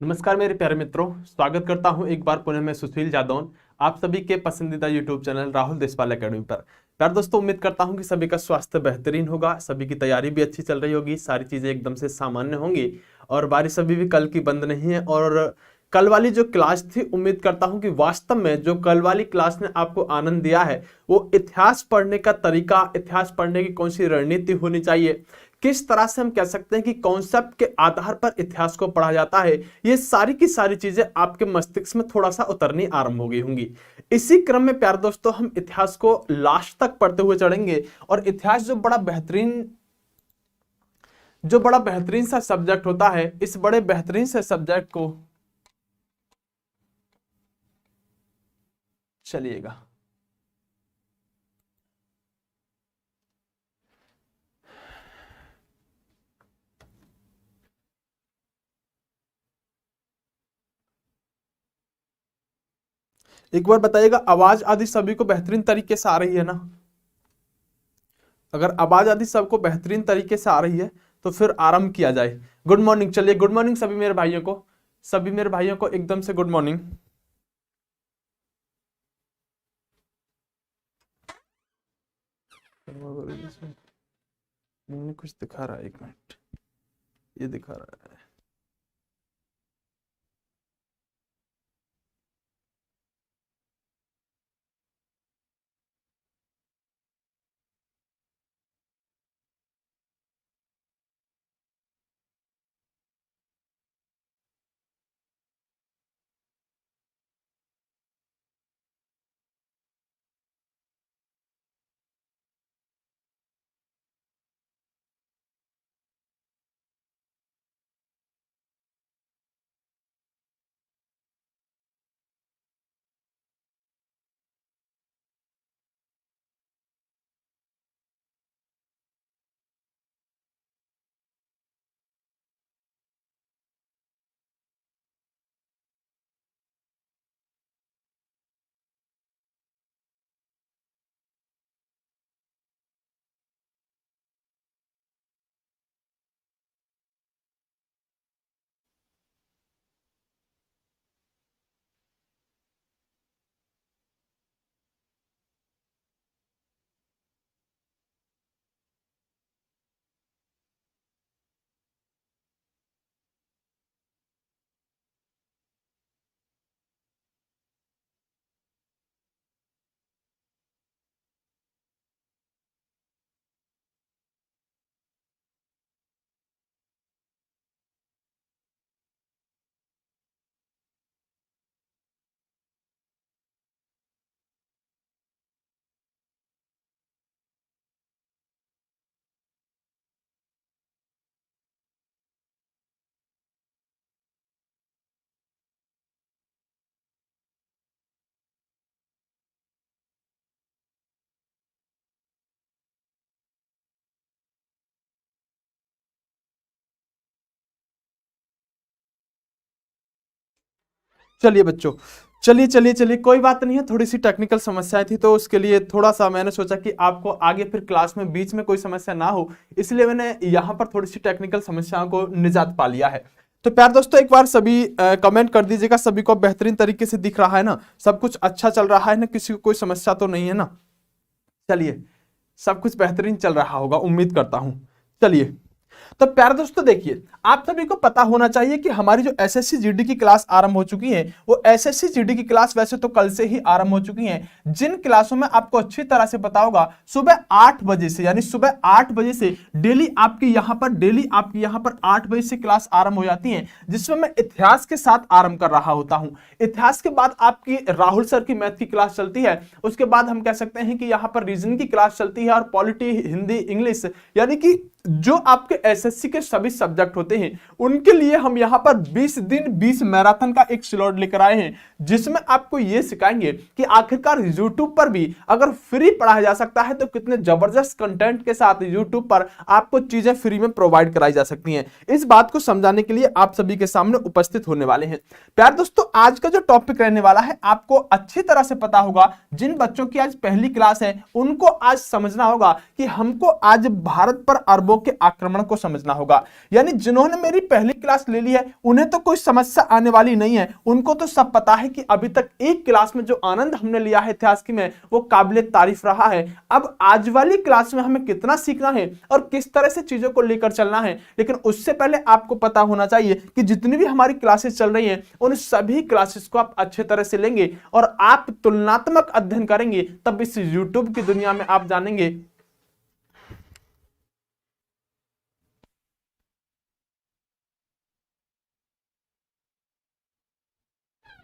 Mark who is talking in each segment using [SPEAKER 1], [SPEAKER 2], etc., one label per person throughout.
[SPEAKER 1] नमस्कार मेरे प्यारे मित्रों, स्वागत करता हूं एक बार पुनः मैं सुशील जादौन आप सभी के पसंदीदा YouTube channel Rahul Deshpal academy पर। प्यार दोस्तों, उम्मीद करता हूं कि सभी का स्वास्थ्य बेहतरीन होगा, सभी की तैयारी भी अच्छी चल रही होगी, सारी चीजें एकदम से सामान्य होंगी और बारिश अभी भी कल की बंद नहीं है। और कल वाली जो क्लास थी, उम्मीद करता हूं कि वास्तव में जो कल वाली क्लास ने आपको आनंद दिया है वो इतिहास पढ़ने का तरीका, इतिहास पढ़ने की कौन सी रणनीति होनी चाहिए, किस तरह से हम कह सकते हैं कि कॉन्सेप्ट के आधार पर इतिहास को पढ़ा जाता है, ये सारी की सारी चीजें आपके मस्तिष्क में थोड़ा सा उतरनी आरंभ हो गई होंगी। इसी क्रम में प्यारे दोस्तों, हम इतिहास को लास्ट तक पढ़ते हुए चढ़ेंगे और इतिहास जो बड़ा बेहतरीन सा सब्जेक्ट होता है, इस बड़े बेहतरीन से सब्जेक्ट को चलिएगा एक बार बताइएगा, आवाज आदि सभी को बेहतरीन तरीके से आ रही है ना? अगर आवाज आदि सबको बेहतरीन तरीके से आ रही है तो फिर आरंभ किया जाए। गुड मॉर्निंग, चलिए गुड मॉर्निंग सभी मेरे भाइयों को, सभी मेरे भाइयों को एकदम से गुड मॉर्निंग। कुछ दिखा रहा है, एक मिनट, ये दिखा रहा है। चलिए बच्चों, चलिए चलिए चलिए, कोई बात नहीं है, थोड़ी सी टेक्निकल समस्याएं थी तो उसके लिए थोड़ा सा मैंने सोचा कि आपको आगे फिर क्लास में बीच में कोई समस्या ना हो, इसलिए मैंने यहां पर थोड़ी सी टेक्निकल समस्याओं को निजात पा लिया है। तो प्यार दोस्तों, एक बार सभी कमेंट कर दीजिएगा, सभी को बेहतरीन तरीके से दिख रहा है ना? सब कुछ अच्छा चल रहा है ना? किसी को कोई समस्या तो नहीं है ना? चलिए, सब कुछ बेहतरीन चल रहा होगा, उम्मीद करता हूं। चलिए, तो प्यारे दोस्तों देखिए, आप सभी को पता होना चाहिए कि हमारी जो एसएससी जीडी की क्लास आरंभ हो चुकी है, वो एसएससी जीडी की क्लास वैसे तो कल से ही आरंभ हो चुकी है, जिन क्लासों में आपको अच्छी तरह से पता होगा सुबह 8 बजे से, यानी सुबह 8 बजे से डेली आपकी यहां पर 8 बजे से क्लास आरंभ हो जाती है, जिसमें मैं इतिहास के साथ आरंभ कर रहा होता हूं। इतिहास के बाद आपकी राहुल सर की मैथ की क्लास चलती है, उसके बाद हम कह सकते हैं कि यहां पर रीजनिंग की क्लास चलती है और पॉलिटी, हिंदी, इंग्लिश, यानी कि जो आपके एसएससी के सभी सब्जेक्ट होते हैं उनके लिए हम यहां पर 20 दिन 20 मैराथन का एक स्लॉट लेकर आए हैं, जिसमें आपको यह सिखाएंगे कि आखिरकार YouTube पर भी अगर फ्री पढ़ाया जा सकता है तो कितने जबरदस्त कंटेंट के साथ YouTube पर आपको चीजें फ्री में प्रोवाइड कराई जा सकती हैं। इस बात को समझाने के लिए आप सभी के सामने उपस्थित होने वाले हैं। प्यार दोस्तों, आज का जो टॉपिक रहने वाला है आपको अच्छी तरह से पता होगा, जिन बच्चों की आज पहली क्लास है उनको आज समझना होगा कि हमको आज भारत पर अरबों अरबों के आक्रमण को समझना होगा। यानी जिन्होंने मेरी पहली क्लास ले ली है उन्हें तो कोई समस्या आने वाली नहीं है, उनको तो सब पता है कि अभी तक एक क्लास में जो आनंद हमने लिया है इतिहास की में वो काबिले तारीफ रहा है। अब आज वाली क्लास में हमें कितना सीखना है और किस तरह से चीजों को लेकर चलना है, लेकिन उससे पहले आपको पता होना चाहिए कि जितनी भी हमारी क्लासेस चल रही हैं उन सभी क्लासेस को आप अच्छे तरह से लेंगे और आप तुलनात्मक अध्ययन करेंगे, तब इस यूट्यूब की दुनिया में आप जानेंगे।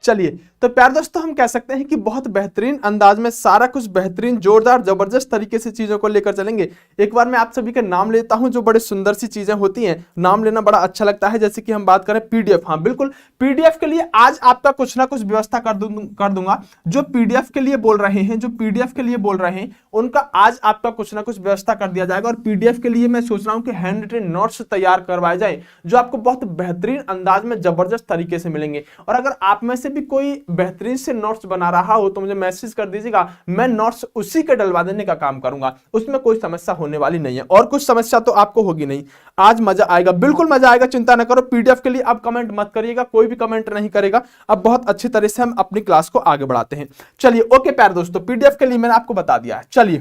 [SPEAKER 1] चलिए, तो प्यार दोस्तों हम कह सकते हैं कि बहुत बेहतरीन अंदाज में सारा कुछ बेहतरीन जोरदार जबरदस्त तरीके से चीजों को लेकर चलेंगे। एक बार मैं आप सभी का नाम लेता हूं, जो बड़े सुंदर सी चीजें होती हैं, नाम लेना बड़ा अच्छा लगता है। जैसे कि हम बात करें पीडीएफ, हाँ बिल्कुल पीडीएफ के लिए आज आपका कुछ ना कुछ व्यवस्था कर दूंगा। जो पीडीएफ के लिए बोल रहे हैं, जो पीडीएफ के लिए बोल रहे हैं उनका आज आपका कुछ ना कुछ व्यवस्था कर दिया जाएगा। और पीडीएफ के लिए मैं सोच रहा हूं कि हैंड रिटन नोट्स तैयार करवाए जाए, जो आपको बहुत बेहतरीन अंदाज में जबरदस्त तरीके से मिलेंगे। और अगर आप में से भी कोई बेहतरीन से नोट्स बना रहा हो तो मुझे मैसेज कर दीजिएगा, मैं नोट्स उसी के डलवा देने का काम करूंगा, उसमें कोई समस्या होने वाली नहीं है। और कुछ समस्या तो आपको होगी नहीं, आज मजा आएगा, बिल्कुल मजा आएगा, चिंता ना करो। पीडीएफ के लिए आप कमेंट मत करिएगा, कोई भी कमेंट नहीं करेगा। अब बहुत अच्छी तरह से हम अपनी क्लास को आगे बढ़ाते हैं। चलिए ओके प्यारे दोस्तों, पीडीएफ के लिए मैंने आपको बता दिया है। चलिए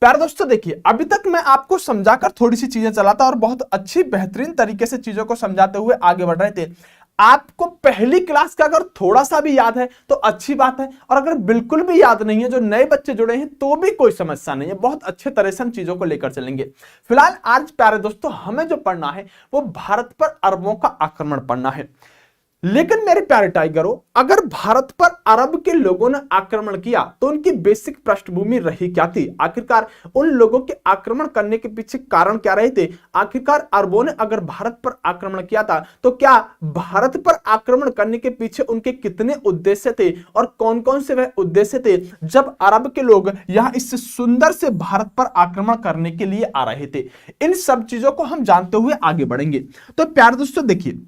[SPEAKER 1] प्यारे दोस्तों देखिए, अभी तक मैं आपको समझाकर थोड़ी सी चीजें चलाता और बहुत अच्छी बेहतरीन तरीके से चीजों को समझाते हुए आगे बढ़ रहे थे। आपको पहली क्लास का अगर थोड़ा सा भी याद है तो अच्छी बात है, और अगर बिल्कुल भी याद नहीं है, जो नए बच्चे जुड़े हैं, तो भी कोई समस्या नहीं है। बहुत अच्छे तरह से हम चीजों को लेकर चलेंगे। फिलहाल आज प्यारे दोस्तों हमें जो पढ़ना है वो भारत पर अरबों का आक्रमण पढ़ना है। लेकिन मेरे प्यारे टाइगरों, अगर भारत पर अरब के लोगों ने आक्रमण किया तो उनकी बेसिक पृष्ठभूमि रही क्या थी? आखिरकार उन लोगों के आक्रमण करने के पीछे कारण क्या रहे थे? आखिरकार अरबों ने अगर भारत पर आक्रमण किया था तो क्या भारत पर आक्रमण करने के पीछे उनके कितने उद्देश्य थे और कौन कौन से वह उद्देश्य थे जब अरब के लोग यहां इस सुंदर से भारत पर आक्रमण करने के लिए आ रहे थे? इन सब चीजों को हम जानते हुए आगे बढ़ेंगे। तो प्यारे दोस्तों देखिए,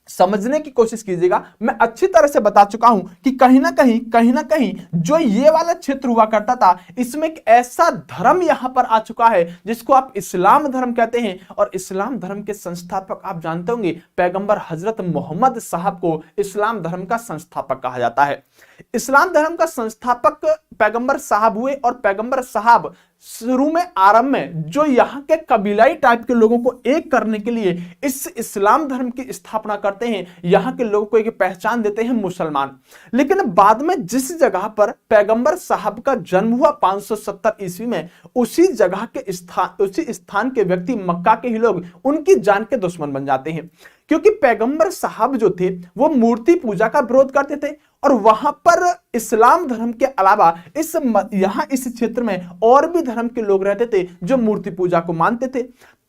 [SPEAKER 1] समझने की कोशिश कीजिएगा। मैं अच्छी तरह से बता चुका हूं कि कहीं ना कहीं जो ये वाला क्षेत्र हुआ करता था, इसमें एक ऐसा धर्म यहां पर आ चुका है जिसको आप इस्लाम धर्म कहते हैं। और इस्लाम धर्म के संस्थापक आप जानते होंगे, पैगंबर हजरत मोहम्मद साहब को इस्लाम धर्म का संस्थापक कहा जाता है। इस्लाम धर्म का संस्थापक पैगंबर साहब हुए, और पैगंबर साहब शुरू में आरंभ में जो यहाँ के कबीलाई टाइप के लोगों को एक करने के लिए इस इस्लाम धर्म की स्थापना करते हैं, यहाँ के लोगों को एक पहचान देते हैं मुसलमान। लेकिन बाद में जिस जगह पर पैगंबर साहब का जन्म हुआ 570 ईस्वी में, उसी जगह के उसी स्थान के व्यक्ति, मक्का के ही लोग, उनकी जान के दुश्मन बन जाते हैं। क्योंकि पैगंबर साहब जो थे वो मूर्ति पूजा का विरोध करते थे, और वहां पर इस्लाम धर्म के अलावा इस क्षेत्र में और भी धर्म के लोग रहते थे जो मूर्ति पूजा को मानते थे।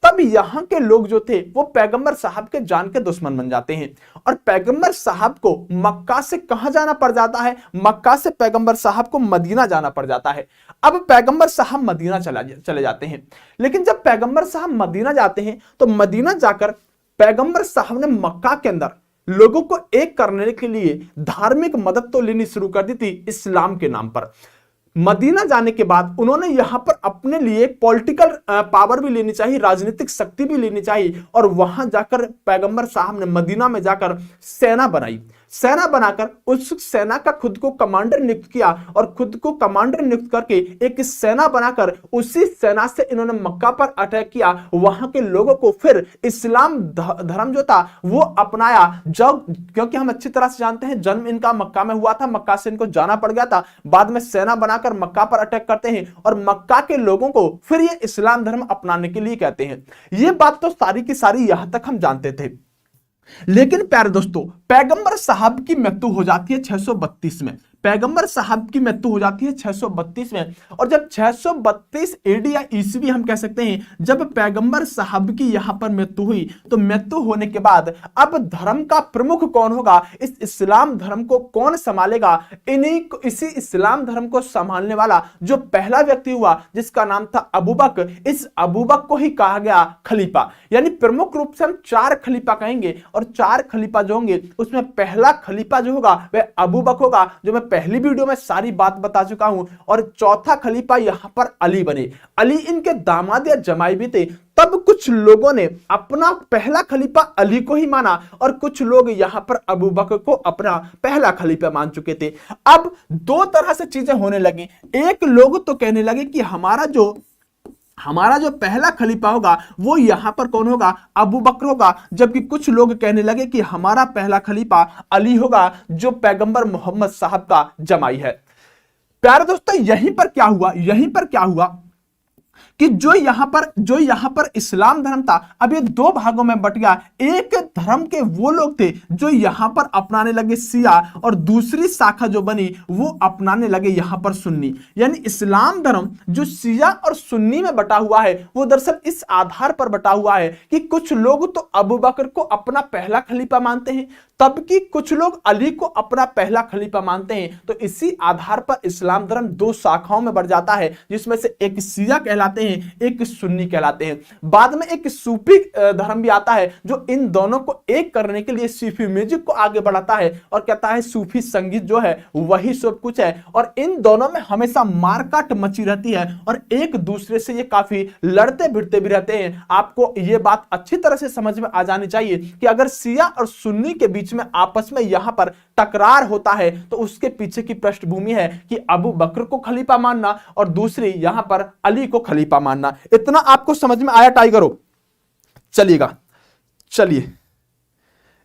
[SPEAKER 1] तब यहाँ के लोग जो थे वो पैगंबर साहब के जान के दुश्मन बन जाते हैं, और पैगंबर साहब को मक्का से कहां जाना पड़ जाता है? मक्का से पैगंबर साहब को मदीना जाना पड़ जाता है। अब पैगंबर साहब मदीना चले जाते हैं। लेकिन जब पैगंबर साहब मदीना जाते हैं तो मदीना जाकर पैगंबर साहब ने मक्का के अंदर लोगों को एक करने के लिए धार्मिक मदद तो लेनी शुरू कर दी थी इस्लाम के नाम पर। मदीना जाने के बाद उन्होंने यहां पर अपने लिए पॉलिटिकल पावर भी लेनी चाहिए, राजनीतिक शक्ति भी लेनी चाहिए, और वहां जाकर पैगंबर साहब ने मदीना में जाकर सेना बनाई। सेना बनाकर उस सेना का खुद को कमांडर नियुक्त किया, और खुद को कमांडर नियुक्त करके एक सेना बनाकर उसी सेना से इन्होंने मक्का पर अटैक किया। वहां के लोगों को फिर इस्लाम धर्म जो था वो अपनाया, जब क्योंकि हम अच्छी तरह से जानते हैं जन्म इनका मक्का में हुआ था, मक्का से इनको जाना पड़ गया था। बाद में सेना बनाकर मक्का पर अटैक करते हैं और मक्का के लोगों को फिर ये इस्लाम धर्म अपनाने के लिए कहते हैं। ये बात तो सारी की सारी यहां तक हम जानते थे। लेकिन प्यारे दोस्तों, पैगंबर साहब की मृत्यु हो जाती है 632 में। पैगंबर साहब की मृत्यु हो जाती है 632 में, और जब 632 एडी या ईस्वी हम कह सकते हैं, जब पैगंबर साहब की यहां पर मृत्यु हुई, तो मृत्यु होने के बाद अब धर्म का प्रमुख कौन होगा? इस इस्लाम धर्म को कौन संभालेगा? इसी इस्लाम धर्म को संभालने वाला जो पहला व्यक्ति हुआ, जिसका नाम था अबू बकर, इस अबू बकर को ही कहा गया खलीफा। यानी प्रमुख रूप से हम 4 खलीफा कहेंगे, और 4 खलीफा जो होंगे उसमें पहला खलीफा जो होगा वह अबू बकर होगा, जो मैं पहली वीडियो में सारी बात बता चुका हूं। और चौथा खलीफा यहां पर अली बने। अली इनके दामाद या जमाई भी थे। तब कुछ लोगों ने अपना पहला खलीफा अली को ही माना और कुछ लोग यहां पर अबू बकर को अपना पहला खलीफा मान चुके थे। अब दो तरह से चीजें होने लगी। एक लोग तो कहने लगे कि हमारा जो पहला खलीफा होगा वो यहां पर कौन होगा, अबू बकर होगा। जबकि कुछ लोग कहने लगे कि हमारा पहला खलीफा अली होगा, जो पैगंबर मोहम्मद साहब का जमाई है। प्यारे दोस्तों, यहीं पर क्या हुआ कि जो यहां पर इस्लाम धर्म था, अब ये दो भागों में बट गया। एक धर्म के वो लोग थे जो यहां पर अपनाने लगे शिया, और दूसरी शाखा जो बनी वो अपनाने लगे यहां पर सुन्नी। यानी इस्लाम धर्म जो शिया और सुन्नी में बटा हुआ है वो दरअसल इस आधार पर बटा हुआ है कि कुछ लोग तो अबू बकर को अपना पहला खलीफा मानते हैं, तब कि कुछ लोग अली को अपना पहला खलीफा मानते हैं। तो इसी आधार पर इस्लाम धर्म दो शाखाओं में बढ़ जाता है, जिसमें से एक शिया कहलाते हैं, एक सुन्नी कहलाते हैं। बाद में एक सूफी धर्म भी आता है जो इन दोनों को एक करने के लिए सूफी म्यूजिक को आगे बढ़ाता है और कहता है सूफी संगीत जो है वही सब कुछ है। और इन दोनों में हमेशा मारकाट मची रहती है और एक दूसरे से ये काफी लड़ते भिड़ते भी रहते हैं। आपको ये बात अच्छी तरह से समझ में आ जानी चाहिए कि अगर शिया और सुन्नी के बीच में आपस में यहां पर टकरार होता है तो उसके पीछे की पृष्ठभूमि है कि अबू बकर को खलीफा मानना और दूसरी यहां पर अली को खलीफा मानना। इतना आपको समझ में आया टाइगरों? चलिए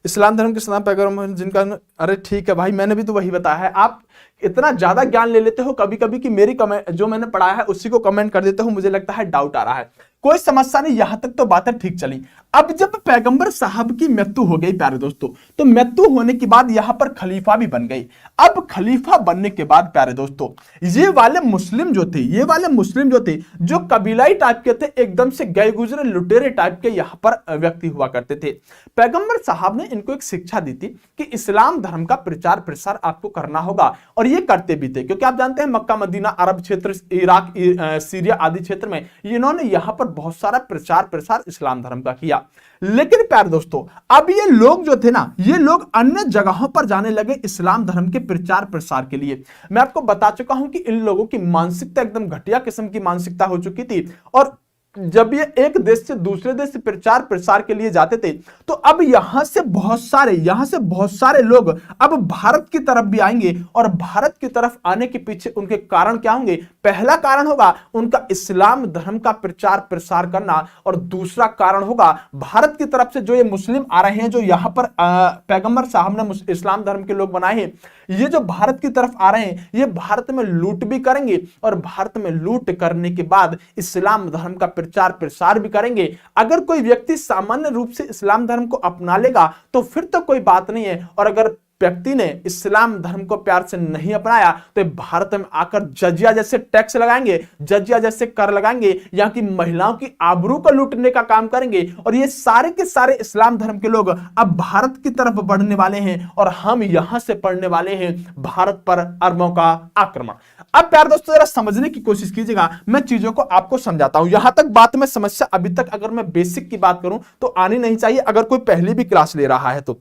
[SPEAKER 1] इस्लाम धर्म के सनातन पैगंबर जिनका, अरे ठीक है भाई, मैंने भी तो वही बताया है। आप इतना ज्यादा ज्ञान ले लेते हो कभी कभी कि मेरी कमेंट जो मैंने पढ़ाया है उसी को कमेंट कर देते हो, मुझे लगता है डाउट आ रहा है। कोई समस्या नहीं, यहां तक तो बातें ठीक चली। अब जब पैगंबर साहब की मृत्यु हो गई प्यारे दोस्तों, तो मृत्यु होने के बाद यहां पर खलीफा भी बन गई। अब खलीफा बनने के बाद प्यारे दोस्तों ये वाले मुस्लिम जो थे जो कबीलाई टाइप के थे, एकदम से गए गुजरे लुटेरे टाइप के यहां पर व्यक्ति हुआ करते थे। पैगंबर साहब ने इनको एक शिक्षा दी थी कि इस्लाम धर्म का प्रचार प्रसार आपको करना होगा, और ये करते भी थे। क्योंकि आप जानते हैं मक्का मदीना, अरब क्षेत्र, इराक, सीरिया आदि क्षेत्र में इन्होंने यहां पर बहुत सारा प्रचार प्रसार इस्लाम धर्म का किया। लेकिन प्यारे दोस्तों अब ये लोग जो थे ना, ये लोग अन्य जगहों पर जाने लगे इस्लाम धर्म के प्रचार प्रसार के लिए। मैं आपको बता चुका हूं कि इन लोगों की मानसिकता एकदम घटिया किस्म की मानसिकता हो चुकी थी, और जब ये एक देश से दूसरे देश से प्रचार प्रसार के लिए जाते थे तो अब यहां से बहुत सारे लोग अब भारत की तरफ भी आएंगे। और भारत की तरफ आने के पीछे उनके कारण क्या होंगे? पहला कारण होगा उनका इस्लाम धर्म का प्रचार प्रसार करना, और दूसरा कारण होगा भारत की तरफ से जो ये मुस्लिम आ रहे हैं, जो यहां पर पैगंबर साहब ने इस्लाम धर्म के लोग बनाए हैं, ये जो भारत की तरफ आ रहे हैं ये भारत में लूट भी करेंगे, और भारत में लूट करने के बाद इस्लाम धर्म का प्रचार प्रसार भी करेंगे। अगर कोई व्यक्ति सामान्य रूप से इस्लाम धर्म को अपना लेगा तो फिर तो कोई बात नहीं है, और अगर व्यक्ति ने इस्लाम धर्म को प्यार से नहीं अपनाया तो भारत में आकर जजिया जैसे टैक्स लगाएंगे, जजिया जैसे कर लगाएंगे, यहाँ की महिलाओं की आबरू को लूटने का काम करेंगे। और ये सारे के सारे इस्लाम धर्म के लोग अब भारत की तरफ बढ़ने वाले हैं, और हम यहां से पढ़ने वाले हैं भारत पर अरबों का आक्रमण। अब प्यारे दोस्तों जरा समझने की कोशिश कीजिएगा, मैं चीजों को आपको समझाता हूं। यहां तक बात में समस्या अभी तक अगर मैं बेसिक की बात करूं तो आनी नहीं चाहिए, अगर कोई पहली भी क्लास ले रहा है तो।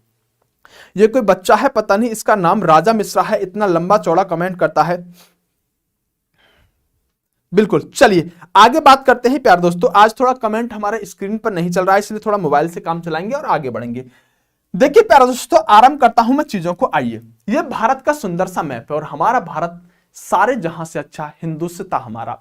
[SPEAKER 1] ये कोई बच्चा है, पता नहीं इसका नाम राजा मिश्रा है, इतना लंबा चौड़ा कमेंट करता है। बिल्कुल, चलिए आगे बात करते हैं प्यारे दोस्तों। आज थोड़ा कमेंट हमारे स्क्रीन पर नहीं चल रहा है, इसलिए थोड़ा मोबाइल से काम चलाएंगे और आगे बढ़ेंगे। देखिए प्यारे दोस्तों, आरंभ करता हूं मैं चीजों को। आइए, ये भारत का सुंदर सा मैप है, और हमारा भारत सारे जहां से अच्छा हिंदुस्तान हमारा।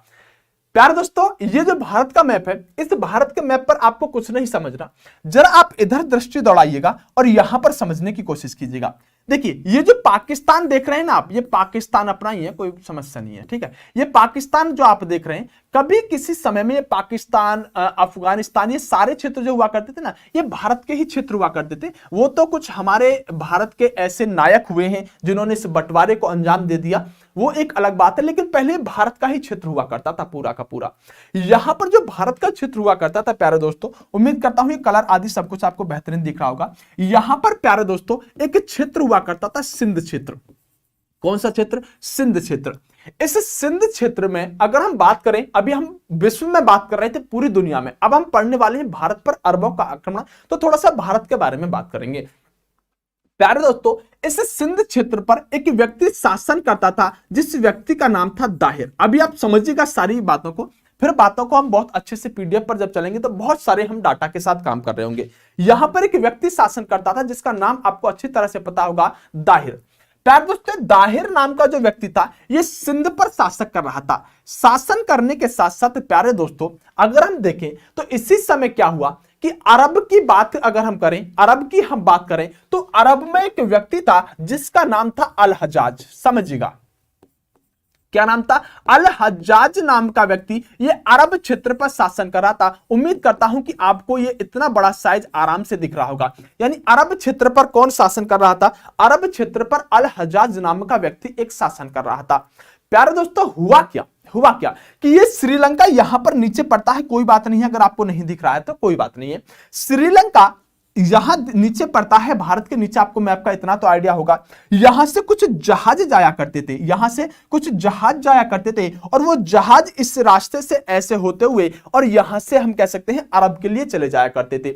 [SPEAKER 1] प्यारे दोस्तों ये जो भारत का मैप है, इस भारत के मैप पर आपको कुछ नहीं समझना, जरा आप इधर दृष्टि दौड़ाइएगा और यहां पर समझने की कोशिश कीजिएगा। देखिए ये जो पाकिस्तान देख रहे हैं ना आप, ये पाकिस्तान अपना ही है, कोई समस्या नहीं है, ठीक है। ये पाकिस्तान जो आप देख रहे हैं, कभी किसी समय में पाकिस्तान, अफगानिस्तान, ये सारे क्षेत्र जो हुआ करते थे ना, ये भारत के ही क्षेत्र हुआ करते थे। वो तो कुछ हमारे भारत के ऐसे नायक हुए हैं जिन्होंने इस बंटवारे को अंजाम दे दिया, वो एक अलग बात है, लेकिन पहले भारत का ही क्षेत्र हुआ करता था पूरा का पूरा। यहां पर जो भारत का क्षेत्र हुआ करता था प्यारे दोस्तों, उम्मीद करता हूं ये कलर आदि सब कुछ आपको बेहतरीन दिख रहा होगा। यहां पर प्यारे दोस्तों एक क्षेत्र हुआ करता था, सिंध क्षेत्र। कौन सा क्षेत्र? सिंध क्षेत्र। इस सिंध क्षेत्र में अगर हम बात करें, अभी हम विश्व में बात कर रहे थे पूरी दुनिया में, अब हम पढ़ने वाले हैं भारत पर अरबों का आक्रमण, तो थोड़ा सा भारत के बारे में बात करेंगे। प्यारे दोस्तों, इस सिंध क्षेत्र पर एक व्यक्ति शासन करता था जिस व्यक्ति का नाम था दाहिर। अभी आप समझिएगा सारी बातों को, फिर बातों को हम बहुत अच्छे से पीडीएफ पर जब चलेंगे तो बहुत सारे हम डाटा के साथ काम कर रहे होंगे। यहां पर एक व्यक्ति शासन करता था जिसका नाम आपको अच्छी तरह से पता होगा, दाहिर। प्यारे दोस्तों, दाहिर नाम का जो व्यक्ति था यह सिंध पर शासक कर रहा था। शासन करने के साथ साथ प्यारे दोस्तों अगर हम देखें तो इसी समय क्या हुआ कि अरब की बात अगर हम करें, अरब की हम बात करें तो अरब में एक व्यक्ति था जिसका नाम था अल हज्जाज। समझिएगा क्या नाम था? अल हज्जाज नाम का व्यक्ति ये अरब क्षेत्र पर शासन कर रहा था। उम्मीद करता हूं कि आपको ये इतना बड़ा साइज आराम से दिख रहा होगा। यानी अरब क्षेत्र पर कौन शासन कर रहा था? अरब क्षेत्र पर अल हज्जाज नाम का व्यक्ति एक शासन कर रहा था। प्यारे दोस्तों हुआ क्या कि ये श्रीलंका यहां पर नीचे पड़ता है, कोई बात नहीं है, अगर आपको नहीं दिख रहा है तो कोई बात नहीं है। श्रीलंका यहां नीचे पड़ता है, भारत के नीचे, आपको मैप का इतना तो आइडिया होगा। यहां से कुछ जहाज जाया करते थे, यहां से कुछ जहाज जाया करते थे और वो जहाज इस रास्ते से ऐसे होते हुए और यहां से हम कह सकते हैं अरब के लिए चले जाया करते थे।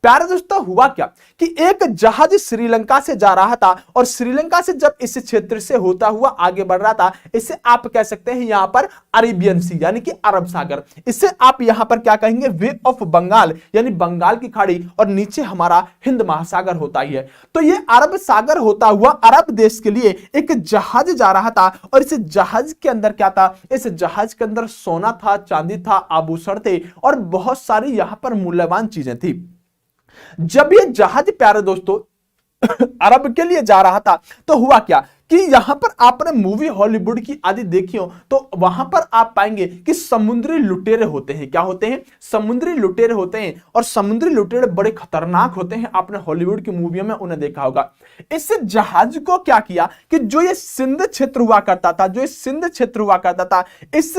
[SPEAKER 1] प्यारे दोस्तों हुआ क्या कि एक जहाज श्रीलंका से जा रहा था और श्रीलंका से जब इस क्षेत्र से होता हुआ आगे बढ़ रहा था, इसे आप कह सकते हैं यहां पर अरेबियन सी यानी कि अरब सागर, इसे आप यहां पर क्या कहेंगे? वे ऑफ बंगाल यानी बंगाल की खाड़ी, और नीचे हमारा हिंद महासागर होता ही है। तो ये अरब सागर होता हुआ अरब देश के लिए एक जहाज जा रहा था और इस जहाज के अंदर क्या था? इस जहाज के अंदर सोना था, चांदी था, आभूषण थे और बहुत सारी यहां पर मूल्यवान चीजें थी। जब ये जहाज प्यारे दोस्तों अरब के लिए जा रहा था तो हुआ क्या कि यहां पर आपने मूवी हॉलीवुड की आदि देखी हो तो वहां पर आप पाएंगे कि समुद्री लुटेरे होते हैं। क्या होते हैं? समुद्री लुटेरे होते हैं और समुद्री लुटेरे बड़े खतरनाक होते हैं। आपने हॉलीवुड की मूवियों में उन्हें देखा होगा। इस जहाज को क्या किया कि जो ये सिंध क्षेत्र हुआ करता था, इस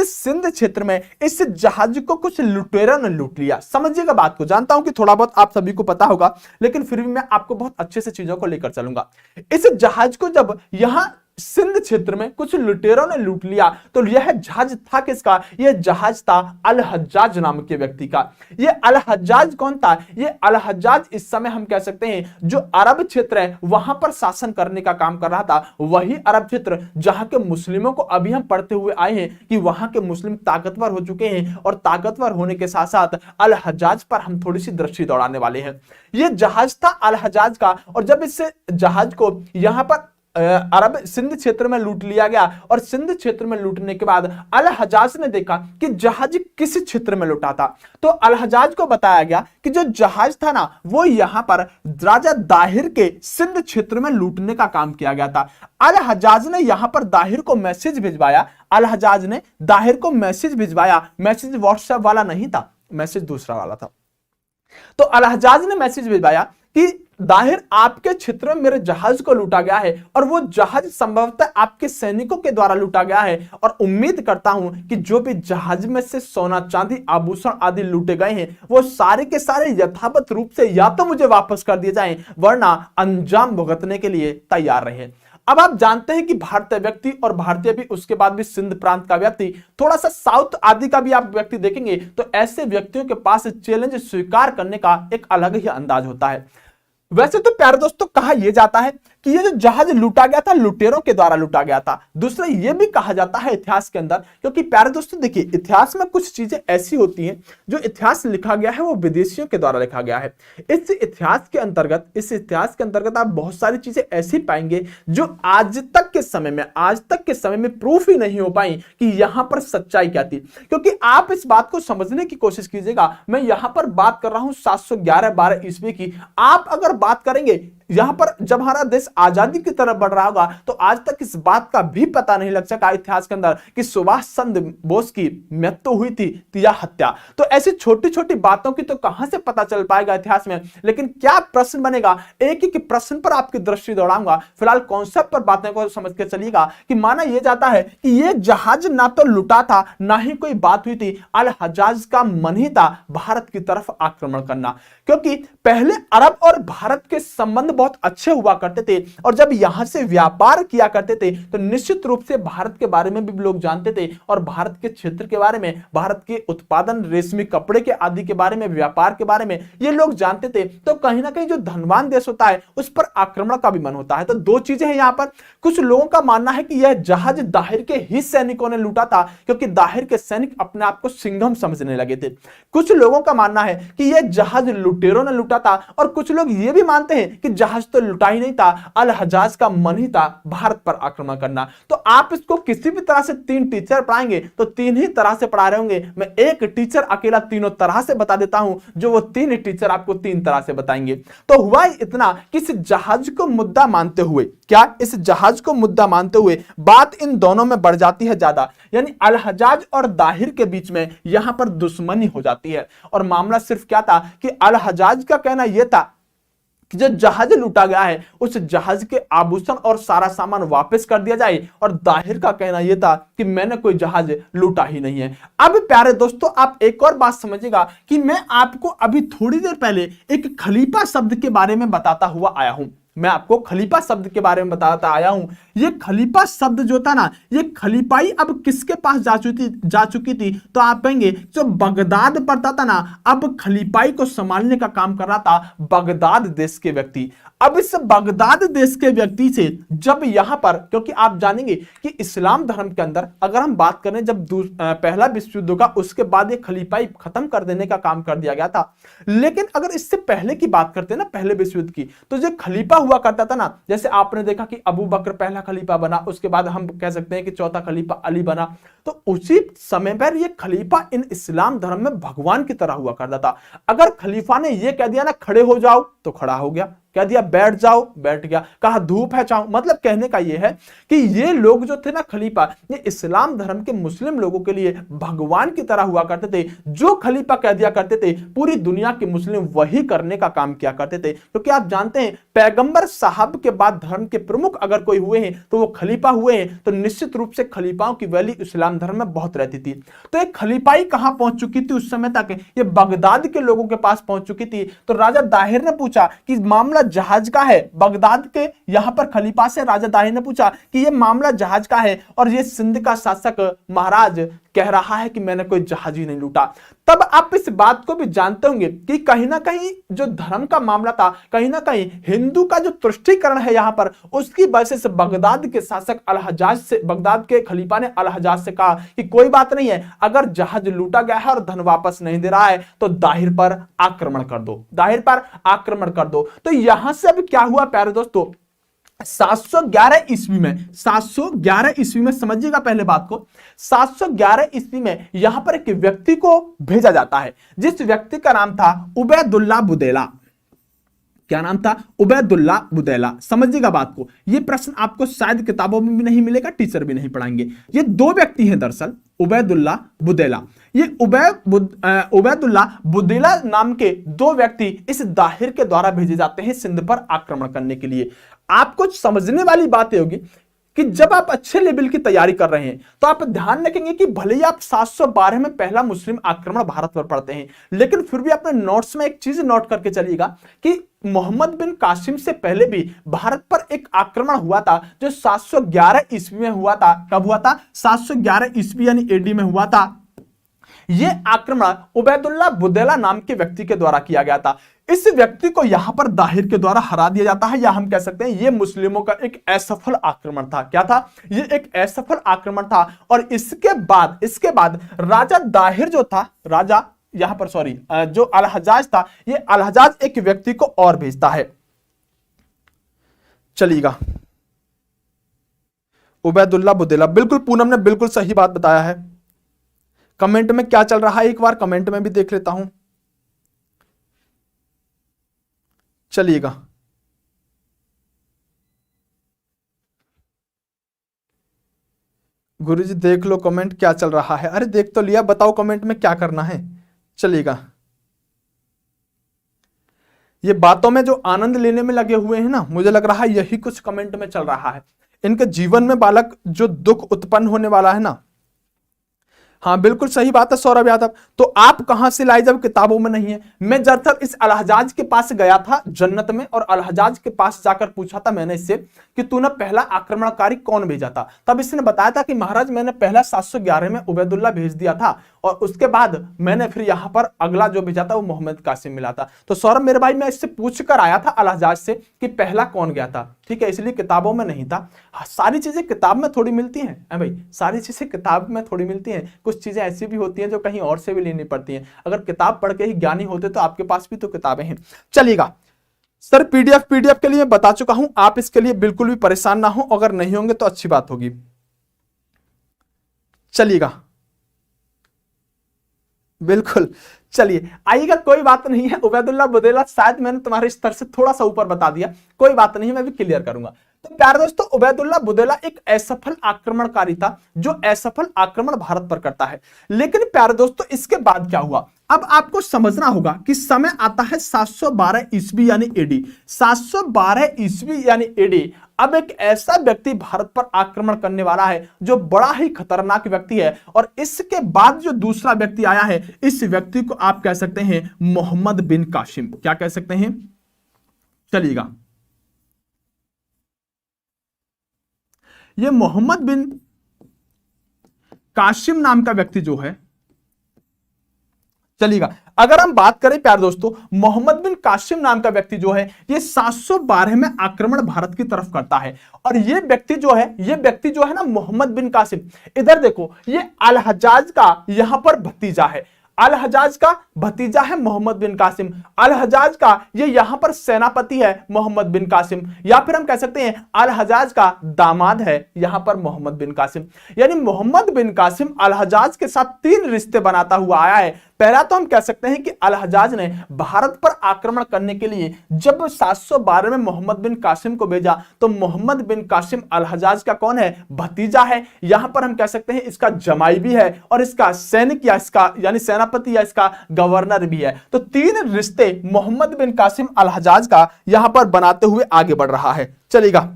[SPEAKER 1] सिंध क्षेत्र में इस जहाज को कुछ लुटेरों ने लूट लिया। समझिएगा बात को, जानता हूं कि थोड़ा बहुत आप सभी को पता होगा लेकिन फिर भी मैं आपको बहुत अच्छे से चीजों को लेकर चलूंगा। इस जहाज को जब यहां सिंध क्षेत्र में कुछ लुटेरों ने लूट लिया तो यह जहाज था किसका? यह जहाज था अल हज्जाज नाम के व्यक्ति का। यह अल हज्जाज कौन था? यह अल हज्जाज इस समय हम कह सकते हैं जो अरब क्षेत्र है वहां पर शासन करने का काम कर रहा था। वही अरब क्षेत्र जहां के मुस्लिमों को अभी हम पढ़ते हुए आए हैं कि वहां के मुस्लिम ताकतवर हो चुके हैं और ताकतवर होने के साथ साथ अल हज्जाज पर हम थोड़ी सी दृष्टि दौड़ाने वाले हैं। यह जहाज था अल हज्जाज का और जब इस जहाज को यहां पर अरब सिंध क्षेत्र में लूट लिया गया और सिंध क्षेत्र में लूटने के बाद अल हज्जाज ने देखा कि जहाज किस क्षेत्र में लूटा था। तो अल हज्जाज को बताया गया कि जो जहाज था ना वो यहां पर राजा दाहिर के सिंध क्षेत्र में लूटने का काम किया गया था। अल हज्जाज ने यहां पर दाहिर को मैसेज भिजवाया। अल हज्जाज ने दाहिर को मैसेज भिजवाया। मैसेज व्हाट्सएप वाला नहीं था, मैसेज दूसरा वाला था। तो अल हज्जाज ने मैसेज भिजवाया कि दाहिर आपके क्षेत्र में मेरे जहाज को लूटा गया है और वो जहाज संभवतः आपके सैनिकों के द्वारा लूटा गया है और उम्मीद करता हूं कि जो भी जहाज में से सोना चांदी आभूषण आदि लूटे गए हैं वो सारे के सारे यथावत रूप से या तो मुझे वापस कर दिए जाएं वरना अंजाम भुगतने के लिए तैयार रहे। अब आप जानते हैं कि भारतीय व्यक्ति और भारतीय भी उसके बाद भी सिंध प्रांत का व्यक्ति, थोड़ा सा साउथ आदि का भी आप व्यक्ति देखेंगे तो ऐसे व्यक्तियों के पास चैलेंज स्वीकार करने का एक अलग ही अंदाज होता है। वैसे तो प्यारे दोस्तों कहा यह जाता है कि ये जो जहाज लूटा गया था लुटेरों के द्वारा लूटा गया था। दूसरा ये भी कहा जाता है इतिहास के अंदर, क्योंकि प्यारे दोस्तों देखिए इतिहास में कुछ चीजें ऐसी होती हैं जो इतिहास लिखा गया है वो विदेशियों के द्वारा लिखा गया है। इस इतिहास के अंतर्गत आप बहुत सारी चीजें ऐसी पाएंगे जो आज तक के समय में प्रूफ ही नहीं हो पाई कि यहां पर सच्चाई क्या थी। क्योंकि आप इस बात को समझने की कोशिश कीजिएगा, मैं यहां पर बात कर रहा हूं 711-12 ईस्वी की। आप अगर बात करेंगे यहां पर जब हमारा देश आजादी की तरफ बढ़ रहा होगा तो आज तक इस बात का भी पता नहीं लग सका इतिहास के अंदर कि सुभाष चंद्र बोस की मृत्यु हुई थी या हत्या। तो ऐसी छोटी छोटी बातों की तो कहां से पता चल पाएगा इतिहास में। लेकिन क्या प्रश्न बनेगा, एक एक प्रश्न पर आपकी दृष्टि दौड़ाऊंगा। फिलहाल कॉन्सेप्ट पर बातें को समझ के चलिएगा कि माना यह जाता है कि यह जहाज ना तो लुटा था ना ही कोई बात हुई थी। अल हज्जाज का मन ही था भारत की तरफ आक्रमण करना, क्योंकि पहले अरब और भारत के संबंध बहुत अच्छे हुआ करते थे और जब यहां से व्यापार किया करते थे तो निश्चित रूप से भारत के बारे में भी लोग जानते थे और भारत के क्षेत्र के बारे में, भारत के उत्पादन, रेशमी कपड़े के आदि के बारे में, व्यापार के बारे में ये लोग जानते थे। तो कहीं ना कहीं जो धनवान देश होता है उस पर आक्रमण का भी मन होता है। तो दो चीजें हैं यहां पर। कुछ लोगों का मानना है कि यह जहाज दाहिर के ही सैनिकों ने लूटा था क्योंकि दाहिर के सैनिक अपने आप को सिंघम समझने लगे थे। कुछ लोगों का मानना है कि यह जहाज लुटेरों ने लूटा था और कुछ लोग यह भी मानते हैं कि जहाज तो लुटा ही नहीं था, अल हजाज का मन ही था भारत पर आक्रमण करना। तो आप इसको किसी भी तरह से तीन टीचर पढ़ाएंगे तो तीन ही तरह से पढ़ा रहे होंगे। मैं एक टीचर अकेला तीनों तरह से बता देता हूं, जो वो तीन टीचर आपको तीन तरह से बताएंगे। तो हुआ इतना कि इस जहाज को मुद्दा मानते हुए, क्या इस जहाज को मुद्दा मानते हुए बात इन दोनों में बढ़ जाती है ज्यादा, यानी अल हजाज और दाहिर के बीच में यहां पर दुश्मनी हो जाती है। और मामला सिर्फ क्या था कि अल हजाज का कहना यह था कि जो जहाज लूटा गया है उस जहाज के आभूषण और सारा सामान वापस कर दिया जाए, और दाहिर का कहना यह था कि मैंने कोई जहाज लूटा ही नहीं है। अब प्यारे दोस्तों, आप एक और बात समझिएगा कि मैं आपको अभी थोड़ी देर पहले एक खलीफा शब्द के बारे में बताता हुआ आया हूं। मैं आपको खलीफा शब्द के बारे में बताता आया हूं। ये खलीफा शब्द जो था ना, ये खलीफाई अब किसके पास जा चुकी थी तो आप कहेंगे जो बगदाद पड़ता था ना, अब खलीफाई को संभालने का काम कर रहा था बगदाद देश के व्यक्ति। अब इस बगदाद देश के व्यक्ति से जब यहां पर, क्योंकि आप जानेंगे कि इस्लाम धर्म के अंदर अगर हम बात करें, जब पहला विश्व युद्ध का उसके बाद ये खलीफाई खत्म कर देने का काम कर दिया गया था। लेकिन अगर इससे पहले की बात करते हैं ना, पहले विश्व युद्ध की, तो जो खलीफा हुआ करता था ना, जैसे आपने देखा कि अबू बकर पहला खलीफा बना, उसके बाद हम कह सकते हैं कि चौथा खलीफा अली बना। तो उसी समय पर ये खलीफा इन इस्लाम धर्म में भगवान की तरह हुआ करता था। अगर खलीफा ने ये कह दिया ना खड़े हो जाओ तो खड़ा हो गया, कह दिया बैठ जाओ बैठ गया, कहा धूप है छाओ। मतलब कहने का यह है कि ये लोग जो थे ना खलीफा, ये इस्लाम धर्म के मुस्लिम लोगों के लिए भगवान की तरह हुआ करते थे। जो खलीफा कह दिया करते थे पूरी दुनिया के मुस्लिम वही करने का काम किया करते थे। क्योंकि आप जानते हैं पैगंबर साहब के बाद धर्म के प्रमुख अगर कोई हुए हैं तो वो खलीफा हुए हैं। तो निश्चित रूप से खलीफाओं की वैल्यू इस्लाम धर्म में बहुत रहती थी। तो एक खलीफाई कहां पहुंच चुकी थी उस समय तक, ये बगदाद के लोगों के पास पहुंच चुकी थी। तो राजा दाहिर ने पूछा कि मामला जहाज का है। बगदाद के यहां पर खलीफा से राजा दाहिर ने पूछा कि यह मामला जहाज का है, और ये सिंध का शासक महाराज कह रहा है कि मैंने कोई जहाज ही नहीं लूटा। तब आप इस बात को भी जानते होंगे कि कहीं ना कहीं जो धर्म का मामला था, कहीं ना कहीं हिंदू का जो तुष्टीकरण है यहां पर, उसकी वजह से बगदाद के शासक अल हजाज से, बगदाद के खलीफा ने अल हजाज से कहा कि कोई बात नहीं है, अगर जहाज लूटा गया है और धन वापस नहीं दे रहा है तो दाहिर पर आक्रमण कर दो, दाहिर पर आक्रमण कर दो। तो यहां से अब क्या हुआ प्यारे दोस्तों, 711 ईस्वी में, 711 ईस्वी में समझिएगा पहले बात को, 711 ईस्वी में यहां पर एक व्यक्ति को भेजा जाता है, जिस व्यक्ति का नाम था उबैदुल्लाह बुदैला। क्या नाम था? उबैदुल्लाह बुदैला। समझिएगा बात को, यह प्रश्न आपको शायद किताबों में भी नहीं मिलेगा, टीचर भी नहीं पढ़ाएंगे। ये दो व्यक्ति हैं दरअसल, उबैदुल्लाह बुदैला। ये उबैदुल्लाह बुदैला नाम के दो व्यक्ति इस दाहिर के द्वारा भेजे जाते हैं सिंध पर आक्रमण करने के लिए। आपको समझने वाली बात होगी कि जब आप अच्छे लेवल की तैयारी कर रहे हैं तो आप ध्यान रखेंगे कि भले ही आप 712 में पहला मुस्लिम आक्रमण भारत पर पढ़ते हैं, लेकिन फिर भी अपने नोट्स में एक चीज नोट करके चलिएगा कि मोहम्मद बिन कासिम से पहले भी भारत पर एक आक्रमण हुआ था जो 711 ईस्वी में हुआ था। कब हुआ था? 711 ईस्वी यानी एडी में हुआ था। यह आक्रमण उबैदुल्लाह बुदैला नाम के व्यक्ति के द्वारा किया गया था। इस व्यक्ति को यहां पर दाहिर के द्वारा हरा दिया जाता है, या हम कह सकते हैं यह मुस्लिमों का एक असफल आक्रमण था। क्या था? यह एक असफल आक्रमण था। और इसके बाद राजा दाहिर जो था, राजा यहां पर सॉरी जो अल हजाज था, यह अल हजाज एक व्यक्ति को और भेजता है। चलिएगा, उबैदुल्लाह बुदैला, बिल्कुल पूनम ने बिल्कुल सही बात बताया है। कमेंट में क्या चल रहा है एक बार कमेंट में भी देख लेता हूं। चलिएगा, गुरुजी देख लो कमेंट क्या चल रहा है। अरे देख तो लिया, बताओ कमेंट में क्या करना है। चलिएगा, ये बातों में जो आनंद लेने में लगे हुए हैं ना, मुझे लग रहा है यही कुछ कमेंट में चल रहा है। इनके जीवन में बालक जो दुख उत्पन्न होने वाला है ना, हाँ बिल्कुल सही बात है सौरभ यादव। तो आप कहां से लाई जब किताबों में नहीं है? मैं दरअसल इस अलहजाज के पास गया था जन्नत में, और अलहजाज के पास जाकर पूछा था मैंने इससे कि तूने पहला आक्रमणकारी कौन भेजा था? तब इसने बताया था कि महाराज मैंने पहला 711 में उबैदुल्ला भेज दिया था, और उसके बाद मैंने फिर यहां पर अगला जो भेजा था वो मोहम्मद कासिम मिला था। तो सौरभ मेरे भाई मैं इससे पूछ कर आया था अलहजाज से कि पहला कौन गया था, ठीक है, इसलिए किताबों में नहीं था। हाँ, सारी चीजें किताब में थोड़ी मिलती हैं भाई, सारी चीजें किताब में थोड़ी मिलती हैं, कुछ चीजें ऐसी भी होती हैं जो कहीं और से भी लेनी पड़ती हैं। अगर किताब पढ़ के ही ज्ञानी होते तो आपके पास भी तो किताबें हैं। चलिएगा सर, पीडीएफ के लिए मैं बता चुका हूं, आप इसके लिए बिल्कुल भी परेशान ना हो, अगर नहीं होंगे तो अच्छी बात होगी। चलिएगा बिल्कुल, चलिए आइएगा, कोई बात नहीं है। उबैदुल्ला बुदेला शायद मैंने तुम्हारे स्तर से थोड़ा सा ऊपर बता दिया, कोई बात नहीं है, मैं भी क्लियर करूंगा। तो प्यारे दोस्तों, उबैदुल्ला बुदेला एक असफल आक्रमणकारी था जो असफल आक्रमण भारत पर करता है। लेकिन प्यारे दोस्तों इसके बाद क्या हुआ, अब आपको समझना होगा कि समय आता है 712 ईस्वी यानी एडी, 712 ईस्वी यानी एडी। अब एक ऐसा व्यक्ति भारत पर आक्रमण करने वाला है जो बड़ा ही खतरनाक व्यक्ति है, और इसके बाद जो दूसरा व्यक्ति आया है, इस व्यक्ति को आप कह सकते हैं मोहम्मद बिन कासिम। क्या कह सकते हैं? चलिएगा, ये मोहम्मद बिन कासिम नाम का व्यक्ति जो है, चलिएगा अगर हम बात करें प्यारे दोस्तों, मोहम्मद बिन कासिम नाम का व्यक्ति जो है ये 712 में आक्रमण भारत की तरफ करता है। और ये व्यक्ति जो है ना मोहम्मद बिन कासिम, इधर देखो ये अल हज्जाज का यहां पर भतीजा है, अल हज्जाज का भतीजा है मोहम्मद बिन कासिम, अल हज्जाज का ये यहां पर सेनापति है मोहम्मद बिन कासिम, या फिर हम कह सकते हैं अल हज्जाज का दामाद है यहां पर मोहम्मद बिन कासिम। यानी मोहम्मद बिन कासिम अल हज्जाज के साथ 3 रिश्ते बनाता हुआ आया है। पहला तो हम कह सकते हैं कि अल हज्जाज ने भारत पर आक्रमण करने के लिए जब 712 में मोहम्मद बिन कासिम को भेजा, तो मोहम्मद बिन कासिम अल हज्जाज का कौन है? भतीजा है। यहां पर हम कह सकते हैं इसका जमाई भी है, और इसका सैनिक या इसका यानी सेनापति या इसका गवर्नर भी है। तो 3 रिश्ते मोहम्मद बिन कासिम अल हज्जाज का यहां पर बनाते हुए आगे बढ़ रहा है। चलिएगा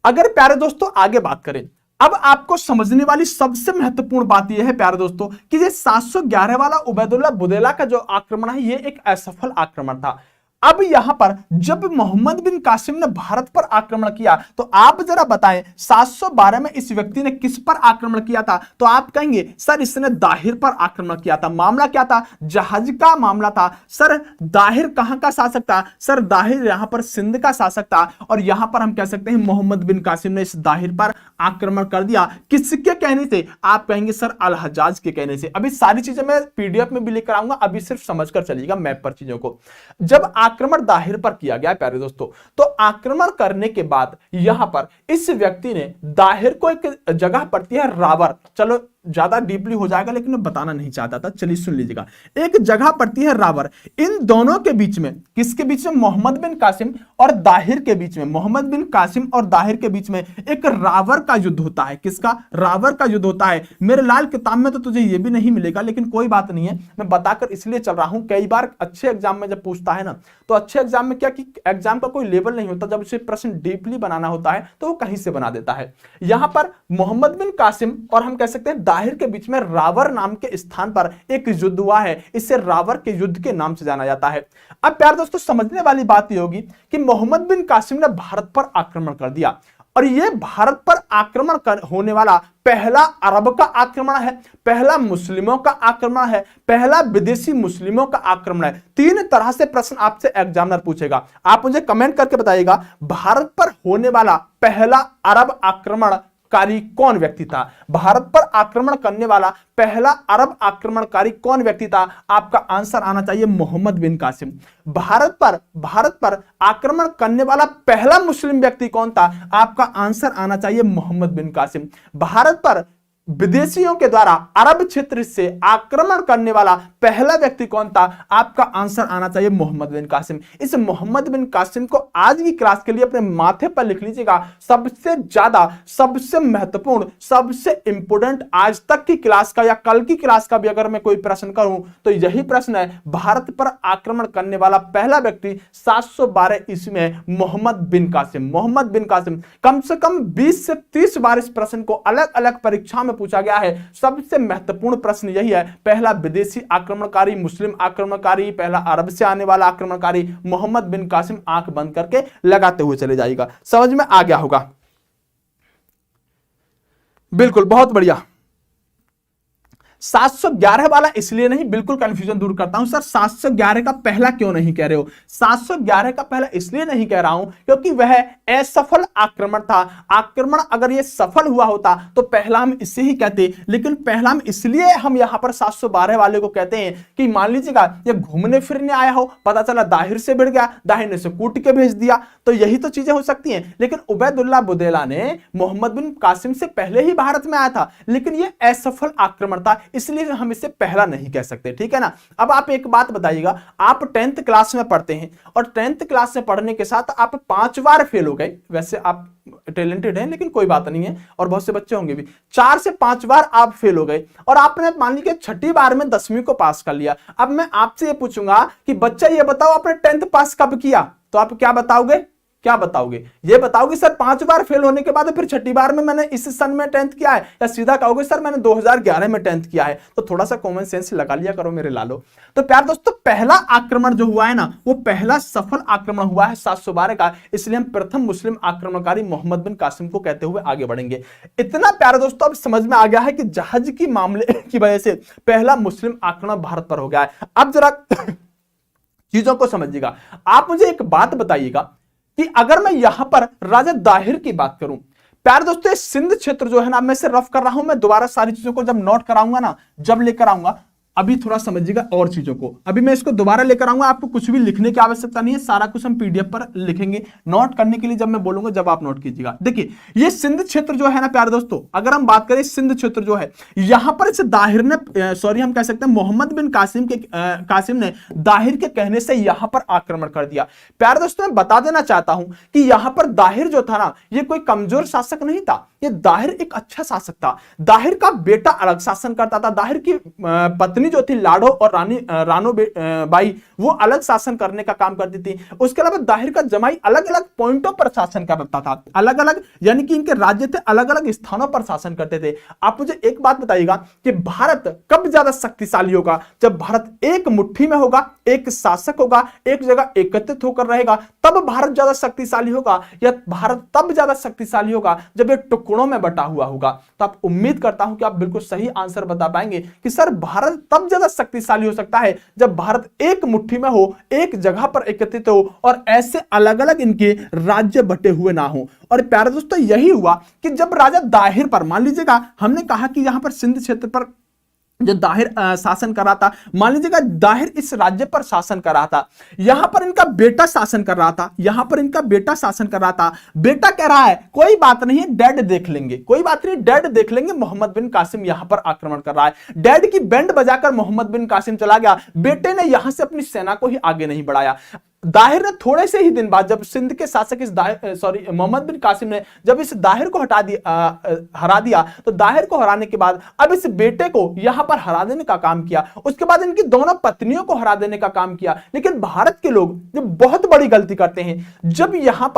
[SPEAKER 1] अगर प्यारे दोस्तों आगे बात करें, अब आपको समझने वाली सबसे महत्वपूर्ण बात यह है प्यारे दोस्तों कि ये 711 वाला उबैदुल्ला बुदेला का जो आक्रमण है ये एक असफल आक्रमण था। अब यहां पर जब मोहम्मद बिन कासिम ने भारत पर आक्रमण किया, तो आप जरा बताएं 712 में इस व्यक्ति ने किस पर आक्रमण किया था? तो आप कहेंगे सर इसने दाहिर पर आक्रमण किया था। मामला क्या था? जहाज का मामला था। सर दाहिर कहां का शासक था? सर दाहिर यहां पर सिंध का शासक था, और यहां पर हम कह सकते हैं मोहम्मद बिन कासिम ने इस दाहिर पर आक्रमण कर दिया। किसके कहने से? आप कहेंगे सर अल हज्जाज के कहने से। अभी सारी चीजें मैं पीडीएफ में भी लेकर आऊंगा, अभी सिर्फ समझकर चलिएगा मैप पर चीजों को। जब आक्रमण दाहिर पर किया गया प्यारे दोस्तों, तो आक्रमण करने के बाद यहां पर इस व्यक्ति ने दाहिर को एक जगह पड़ती है रावर, चलो ज्यादा डीपली हो जाएगा लेकिन मैं बताना नहीं चाहता था, चलिए सुन लीजिएगा। एक जगह पड़ती है रावर, इन दोनों के बीच में, किसके बीच में? मोहम्मद बिन कासिम और दाहिर के बीच में, मोहम्मद बिन कासिम और दाहिर के बीच में एक रावर का युद्ध होता है। किसका? रावर का युद्ध होता है। मेरे लाल किताब में तो तुझे ये भी नहीं मिलेगा, लेकिन कोई बात नहीं है, मैं बताकर इसलिए चल रहा हूं। कई बार अच्छे एग्जाम में जब पूछता है ना, तो अच्छे एग्जाम में क्या कि एग्जाम का कोई लेवल नहीं होता, जब उसे प्रश्न डीपली बनाना होता है तो वो कहीं से बना देता है। यहां पर मोहम्मद बिन कासिम और हम कह सकते हैं दाहिर के बीच में रावर नाम के स्थान पर एक युद्ध हुआ है, इसे रावर के युद्ध के नाम से जाना जाता है। अब प्यारे दोस्तों समझने वाली बात यह होगी कि मोहम्मद बिन कासिम ने भारत पर आक्रमण कर दिया, और यह भारत पर आक्रमण होने वाला पहला अरब का आक्रमण है, पहला मुस्लिमों का आक्रमण है, पहला विदेशी मुस्लिमों का आक्रमण है। 3 तरह से प्रश्न आपसे एग्जामिनर पूछेगा, आप मुझे कमेंट करके बताइएगा भारत पर होने वाला पहला अरब आक्रमणकारी कौन व्यक्ति था? भारत पर आक्रमण करने वाला पहला अरब आक्रमणकारी कौन व्यक्ति था? आपका आंसर आना चाहिए मोहम्मद बिन कासिम। भारत पर आक्रमण करने वाला पहला मुस्लिम व्यक्ति कौन था? आपका आंसर आना चाहिए मोहम्मद बिन कासिम। भारत पर विदेशियों के द्वारा अरब क्षेत्र से आक्रमण करने वाला पहला व्यक्ति कौन था? आपका आंसर आना चाहिए मोहम्मद बिन कासिम। इस मोहम्मद बिन कासिम को आज की क्लास के लिए अपने माथे पर लिख लीजिएगा। सबसे ज्यादा, सबसे महत्वपूर्ण, सबसे इंपोर्टेंट आज तक की क्लास का या कल की क्लास का भी अगर मैं कोई प्रश्न करूं तो यही प्रश्न है, भारत पर आक्रमण करने वाला पहला व्यक्ति 712 ईस्वी में मोहम्मद बिन कासिम। मोहम्मद बिन कासिम कम से कम 20 से 30 बार इस प्रश्न को अलग अलग परीक्षा में पूछा गया है। सबसे महत्वपूर्ण प्रश्न यही है, पहला विदेशी आक्रमणकारी, मुस्लिम आक्रमणकारी, पहला अरब से आने वाला आक्रमणकारी मोहम्मद बिन कासिम, आंख बंद करके लगाते हुए चले जाइएगा। समझ में आ गया होगा, बिल्कुल, बहुत बढ़िया। 711 वाला इसलिए नहीं, बिल्कुल कंफ्यूजन दूर करता हूं सर, 711 का पहला क्यों नहीं कह रहे हो? 711 का पहला इसलिए नहीं कह रहा हूं क्योंकि वह असफल आक्रमण था। आक्रमण अगर यह सफल हुआ होता तो पहला हम इसे ही कहते, लेकिन पहला हम इसलिए हम यहां पर 712 वाले को कहते हैं कि मान लीजिएगा ये घूमने फिरने आया हो, पता चला दाहिर से भिड़ गया, दाहिने से कूट के भेज दिया, तो यही तो चीजें हो सकती हैं। लेकिन उबैदुल्लाह बुदेला ने मोहम्मद बिन कासिम से पहले ही भारत में आया था, लेकिन यह असफल आक्रमण था, इसलिए हम इसे पहला नहीं कह सकते, ठीक है ना। अब आप एक बात बताइएगा, आप 10th क्लास में पढ़ते हैं और 10th क्लास में पढ़ने के साथ आप 5 बार फेल हो गए, वैसे आप टैलेंटेड हैं लेकिन कोई बात नहीं है, और बहुत से बच्चे होंगे भी, 4 से 5 बार आप फेल हो गए और आपने मान लीजिए 6ठी बार में 10वीं को पास कर लिया। अब मैं आपसे ये पूछूंगा कि बच्चा ये बताओ आपने 10th पास कब किया, तो आप क्या बताओगे? क्या बताओगे? ये बताओगे सर 5 बार फेल होने के बाद फिर 6ठी बार में मैंने इस सन में 10th किया है, या सीधा कहोगे सर मैंने 2011 में 10th किया है? तो थोड़ा सा कॉमन सेंस लगा लिया करो मेरे लालो। तो प्यार दोस्तों, पहला आक्रमण जो हुआ है ना, वो पहला सफल आक्रमण हुआ है 712 का, इसलिए हम प्रथम मुस्लिम आक्रमणकारी मोहम्मद बिन कासिम को कहते हुए आगे बढ़ेंगे। इतना प्यारे दोस्तों अब समझ में आ गया है कि जहाज की मामले की वजह से पहला मुस्लिम आक्रमण भारत पर हो गया है। अब जरा चीजों को समझिएगा। आप मुझे एक बात बताइएगा कि अगर मैं यहां पर राजा दाहिर की बात करूं, प्यारे दोस्तों सिंध क्षेत्र जो है ना, मैं इसे रफ कर रहा हूं, मैं दोबारा सारी चीजों को जब नोट कराऊंगा ना, जब लेकर आऊंगा, अभी थोड़ा समझिएगा और चीजों को, अभी मैं इसको दोबारा लेकर आऊंगा, आपको कुछ भी लिखने की आवश्यकता नहीं है, सारा कुछ हम पीडीएफ पर लिखेंगे। नोट करने के लिए जब मैं बोलूंगा जब आप नोट कीजिएगा। देखिए ये सिंध क्षेत्र जो है ना प्यारे दोस्तों, अगर हम बात करें सिंध क्षेत्र जो है, यहां पर इसे दाहिर ने सॉरी हम कह सकते हैं मोहम्मद बिन कासिम ने दाहिर के कहने से यहां पर आक्रमण कर दिया। प्यारे दोस्तों मैं बता देना चाहता हूं कि यहां पर दाहिर जो था ना, ये कोई कमजोर शासक नहीं था, ये दाहिर एक अच्छा शासक था। दाहिर का बेटा अलग शासन करता था, दाहिर की पत्नी जो थी लाडो और रानो बाई, वो अलग शासन करने का काम करती थी। उसके अलावा दाहिर का जमाई अलग अलग पॉइंटों पर शासन करता था, अलग अलग यानी कि इनके राज्य थे, अलग अलग स्थानों पर शासन करते थे। आप मुझे एक बात बताइएगा कि भारत कब ज्यादा शक्तिशाली होगा? जब भारत एक मुट्ठी में होगा, एक शासक होगा, एक जगह एकत्रित होकर रहेगा, तब भारत ज्यादा शक्तिशाली होगा, या भारत तब ज्यादा शक्तिशाली होगा जब ये टुकड़ों में बटा हुआ होगा? तो आप उम्मीद करता हूं कि आप बिल्कुल सही आंसर बता पाएंगे कि सर भारत तब ज्यादा शक्तिशाली हो सकता है जब भारत एक मुट्ठी में हो, एक जगह पर एकत्रित हो और ऐसे अलग अलग इनके राज्य बटे हुए ना हो। और प्यारे दोस्तों यही हुआ कि जब राजा दाहिर पर, मान लीजिएगा हमने कहा कि यहां पर सिंध क्षेत्र पर जो दाहिर शासन कर रहा था, मान लीजिएगा दाहिर इस राज्य पर शासन कर रहा था, यहां पर इनका बेटा शासन कर रहा था, यहां पर इनका बेटा शासन कर रहा था। बेटा कह रहा है कोई बात नहीं, डैड देख लेंगे, कोई बात नहीं, डैड देख लेंगे, मोहम्मद बिन कासिम यहां पर आक्रमण कर रहा है। डैड की बैंड बजाकर मोहम्मद बिन कासिम चला गया, बेटे ने यहां से अपनी सेना को ही आगे नहीं बढ़ाया। दाहिर ने थोड़े से ही दिन बाद, जब सिंध के शासक इस मोहम्मद बिन कासिम ने जब इस दाहिर को हरा दिया, तो दाहिर को हराने के बाद अब इस बेटे को यहां पर हरा देने का काम किया, उसके बाद इनकी दोनों पत्नियों को हरा देने का काम किया। लेकिन भारत के लोग जो बहुत बड़ी गलती करते हैं, जब यहां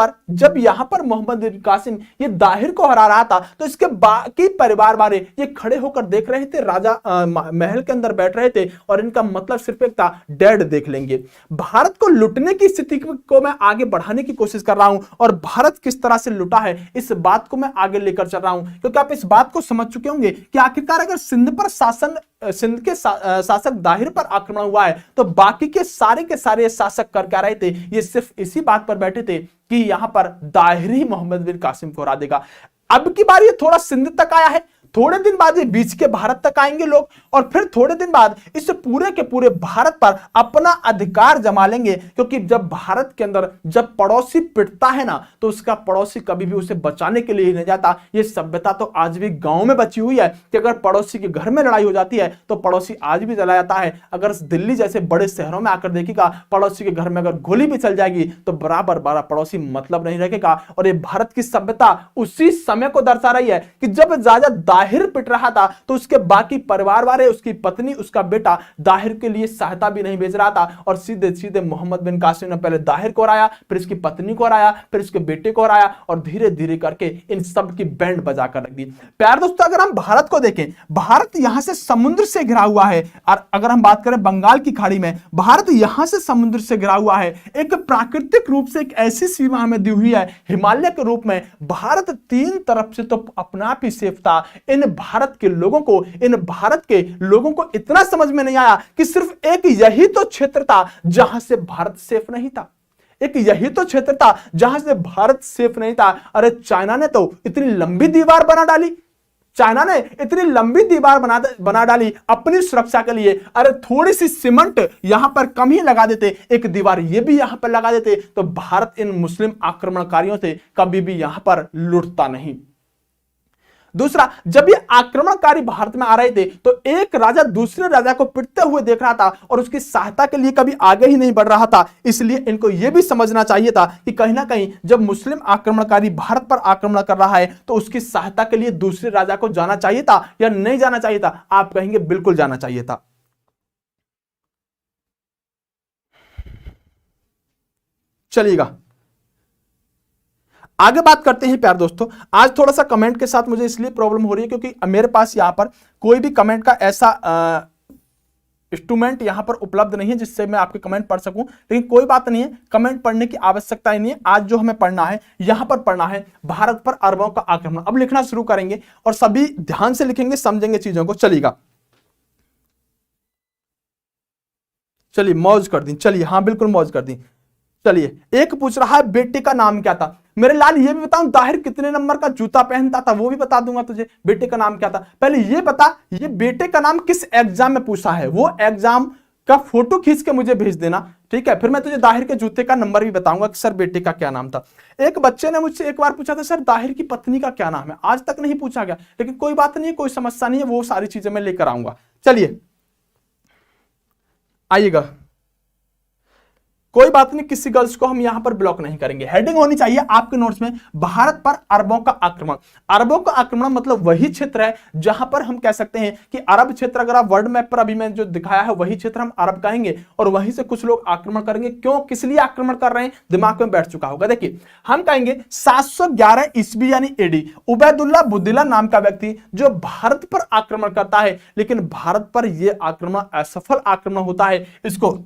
[SPEAKER 1] पर मोहम्मद बिन कासिम ये दाहिर को हरा रहा था, तो इसके बाकी परिवार वाले ये खड़े होकर देख रहे थे, राजा महल के अंदर बैठ रहे थे, और इनका मतलब सिर्फ एक था, डैड देख लेंगे। भारत को लुटने की स्थिति को मैं आगे बढ़ाने की कोशिश कर रहा हूं, और भारत किस तरह से लुटा है इस बात को मैं आगे लेकर चल रहा हूं, क्योंकि आप इस बात को समझ चुके होंगे कि आखिरकार अगर सिंध के शासक दाहिर पर आक्रमण हुआ है, तो बाकी के सारे शासक कर क्या रहे थे? ये सिर्फ इसी बात पर बैठे थे कि यहां पर दाहिर ही मोहम्मद बिन कासिम को हरा देगा। अब की बार ये थोड़ा सिंध तक आया है, थोड़े दिन बाद ये बीच के भारत तक आएंगे लोग, और फिर थोड़े दिन बाद इस पूरे के पूरे भारत पर अपना अधिकार जमा लेंगे, क्योंकि जब भारत के अंदर जब पड़ोसी पिटता है ना, तो उसका पड़ोसी कभी भी उसे बचाने के लिए ही नहीं जाता। ये सभ्यता तो आज भी गांव में बची हुई है कि अगर पड़ोसी के घर में लड़ाई हो जाती है तो पड़ोसी आज भी चला जाता है। अगर दिल्ली जैसे बड़े शहरों में आकर देखिएगा, पड़ोसी के घर में अगर गोली भी चल जाएगी तो बराबर पड़ोसी मतलब नहीं रखेगा। और ये भारत की सभ्यता उसी समय को दर्शा रही है कि जब राजा दाहिर पिट रहा था तो उसके बाकी परिवार वाले, उसकी पत्नी, उसका बेटा दाहिर के लिए सहायता भी नहीं भेज रहा था, और सीधे सीधे मोहम्मद बिन कासिम ने पहले दाहिर को हराया, फिर इसकी पत्नी को हराया, फिर इसके बेटे को हराया, और धीरे धीरे करके इन सब की बैंड बजा कर रख दी। प्यार दोस्तों, अगर हम भारत को देखें, भारत यहां से समुद्र से घिरा हुआ है, और अगर हम बात करें बंगाल की खाड़ी में, भारत यहां से समुद्र से घिरा हुआ है। एक प्राकृतिक रूप से एक ऐसी सीमा हमें दी हुई है हिमालय के रूप में। भारत तीन तरफ से तो अपना आप ही सेफ था। इन भारत के लोगों को, इन भारत के लोगों को इतना समझ में नहीं आया कि सिर्फ एक यही तो क्षेत्र था जहां से भारत सेफ नहीं था, एक यही तो क्षेत्र था जहां से भारत सेफ नहीं था। अरे चाइना ने तो इतनी लंबी दीवार बना डाली, चाइना ने इतनी लंबी दीवार बना डाली अपनी सुरक्षा के लिए। अरे थोड़ी सी सीमेंट यहां पर कम ही लगा देते, एक दीवार ये भी यहां पर लगा देते, तो भारत इन मुस्लिम आक्रमणकारियों से कभी भी यहां पर लुटता नहीं। दूसरा, जब ये आक्रमणकारी भारत में आ रहे थे तो एक राजा दूसरे राजा को पिटते हुए देख रहा था और उसकी सहायता के लिए कभी आगे ही नहीं बढ़ रहा था। इसलिए इनको यह भी समझना चाहिए था कि कहीं ना कहीं जब मुस्लिम आक्रमणकारी भारत पर आक्रमण कर रहा है तो उसकी सहायता के लिए दूसरे राजा को जाना चाहिए था या नहीं जाना चाहिए था। आप कहेंगे बिल्कुल जाना चाहिए था। चलिएगा आगे बात करते हैं प्यार दोस्तों। आज थोड़ा सा कमेंट के साथ मुझे इसलिए प्रॉब्लम हो रही है क्योंकि मेरे पास यहां पर कोई भी कमेंट का ऐसा इंस्ट्रूमेंट यहां पर उपलब्ध नहीं है जिससे मैं आपके कमेंट पढ़ सकूं। लेकिन कोई बात नहीं है, कमेंट पढ़ने की आवश्यकता ही नहीं है। आज जो हमें पढ़ना है, यहां पर पढ़ना है भारत पर अरबों का आक्रमण। अब लिखना शुरू करेंगे और सभी ध्यान से लिखेंगे, समझेंगे चीजों को। चलिएगा, चलिए मौज कर दी, चलिए हाँ बिल्कुल मौज कर दी। चलिए, एक पूछ रहा है बेटे का नाम क्या था। मेरे लाल ये भी बताऊं दाहिर कितने नंबर का जूता पहनता था, वो भी बता दूंगा तुझे। बेटे का नाम क्या था, पहले ये बता, ये बेटे का नाम किस एग्जाम में पूछा है, वो एग्जाम का फोटो खींच के मुझे भेज देना, ठीक है। फिर मैं तुझे दाहिर के जूते का नंबर भी बताऊंगा कि सर बेटे का क्या नाम था। एक बच्चे ने मुझसे एक बार पूछा था सर दाहिर की पत्नी का क्या नाम है, आज तक नहीं पूछा गया, लेकिन कोई बात नहीं है, कोई समस्या नहीं है, वो सारी चीजें मैं लेकर आऊंगा। चलिए आइएगा, कोई बात नहीं, किसी गर्ल्स को हम यहां पर ब्लॉक नहीं करेंगे। हेडिंग होनी चाहिए आपके नोट्स में भारत पर अरबों का आक्रमण। अरबों का आक्रमण मतलब वही क्षेत्र है जहां पर हम कह सकते हैं कि अरब क्षेत्र, अगर आप वर्ल्ड मैप पर अभी मैं जो दिखाया है वही क्षेत्र हम अरब कहेंगे, और वहीं से कुछ लोग आक्रमण करेंगे। क्यों, किस लिए आक्रमण कर रहे हैं, दिमाग में बैठ चुका होगा। देखिए, हम कहेंगे 711 ईस्वी यानी एडी, उबैदुल्ला बुद्दिल्ला नाम का व्यक्ति जो भारत पर आक्रमण करता है, लेकिन भारत पर यह आक्रमण असफल आक्रमण होता है। इसको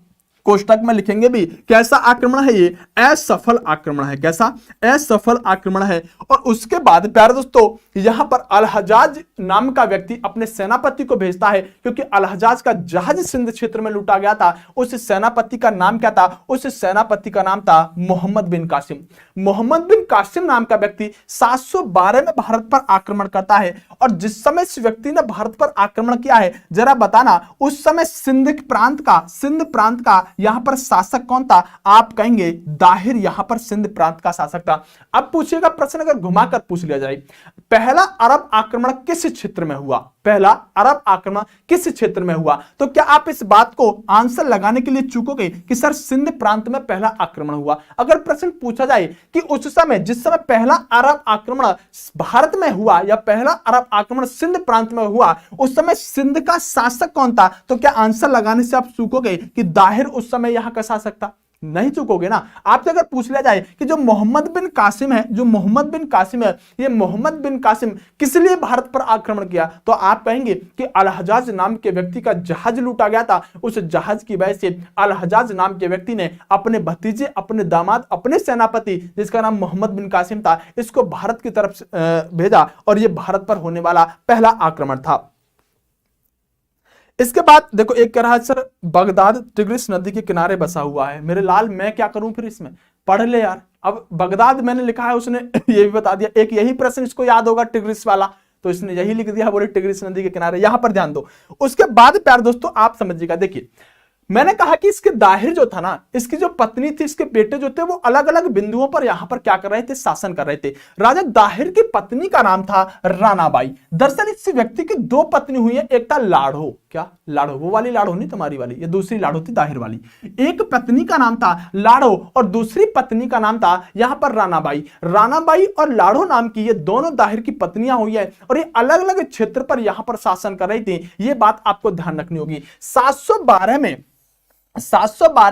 [SPEAKER 1] कोष्टक में लिखेंगे भी, कैसा आक्रमण है ये, असफल आक्रमण है। कैसा, असफल आक्रमण है। और उसके बाद प्यारे दोस्तों यहां पर अल-हज्जाज नाम का व्यक्ति अपने सेनापति को भेजता है, क्योंकि अल-हज्जाज का जहाज सिंध क्षेत्र में लूटा गया था। उस सेनापति का नाम क्या था, उस सेनापति का नाम था मोहम्मद बिन कासिम। मोहम्मद बिन कासिम नाम का व्यक्ति 712 में भारत पर आक्रमण करता है। और जिस समय इस व्यक्ति ने भारत पर आक्रमण किया है, जरा बताना उस समय सिंध प्रांत का यहां पर शासक कौन था। आप कहेंगे दाहिर यहां पर सिंध प्रांत का शासक था। अब पूछेगा प्रश्न, अगर घुमाकर पूछ लिया जाए, पहला अरब आक्रमण किस क्षेत्र में हुआ, पहला अरब आक्रमण किस क्षेत्र में हुआ, तो क्या आप इस बात को आंसर लगाने के लिए चूकोगे कि सर सिंध प्रांत में पहला आक्रमण हुआ। अगर प्रश्न पूछा जाए कि उस समय, जिस समय पहला अरब आक्रमण भारत में हुआ या पहला अरब आक्रमण सिंध प्रांत में हुआ, उस समय सिंध का शासक कौन था, तो क्या आंसर लगाने से आप चूकोगे कि दाहिर उस समय यहां का शासक था। नहीं चूकोगे ना। आपसे अगर पूछ लिया जाए कि जो मोहम्मद बिन कासिम है, ये मोहम्मद बिन कासिम किस लिए भारत पर आक्रमण किया, तो आप कहेंगे कि अल-हज्जाज नाम के व्यक्ति का जहाज लूटा गया था। उस जहाज की वजह से अल-हज्जाज नाम के व्यक्ति ने अपने भतीजे, अपने दामाद, अपने सेनापति जिसका नाम मोहम्मद बिन कासिम था, इसको भारत की तरफ भेजा और यह भारत पर होने वाला पहला आक्रमण था। इसके बाद देखो, एक कह रहा है सर बगदाद टिग्रिस नदी के किनारे बसा हुआ है। मेरे लाल मैं क्या करूं फिर, इसमें पढ़ ले यार। अब बगदाद मैंने लिखा है, उसने ये भी बता दिया। एक यही प्रश्न इसको याद होगा टिग्रिस वाला, तो इसने यही लिख दिया, बोले टिग्रिस नदी के किनारे। यहां पर ध्यान दो। उसके बाद प्यार दोस्तों आप समझिएगा, देखिए मैंने कहा कि इसके दाहिर जो था ना, इसकी जो पत्नी थी, इसके बेटे जो थे, वो अलग अलग बिंदुओं पर यहां पर क्या कर रहे थे, शासन कर रहे थे। राजा दाहिर की पत्नी का नाम था रानाबाई। दरअसल इस व्यक्ति की दो पत्नी हुई है, एक था लाढ़ो, क्या? लाड़ो। वो वाली लाड़ो नहीं तुम्हारी वाली, ये दूसरी लाड़ो थी दाहिर वाली। एक पत्नी का नाम था लाड़ो और दूसरी पत्नी का नाम था यहां पर रानाबाई। रानाबाई और लाड़ो नाम की ये दोनों दाहिर की पत्नियां हुई है और ये अलग अलग क्षेत्र पर यहां पर शासन कर रही थी। ये बात आपको ध्यान रखनी होगी। 712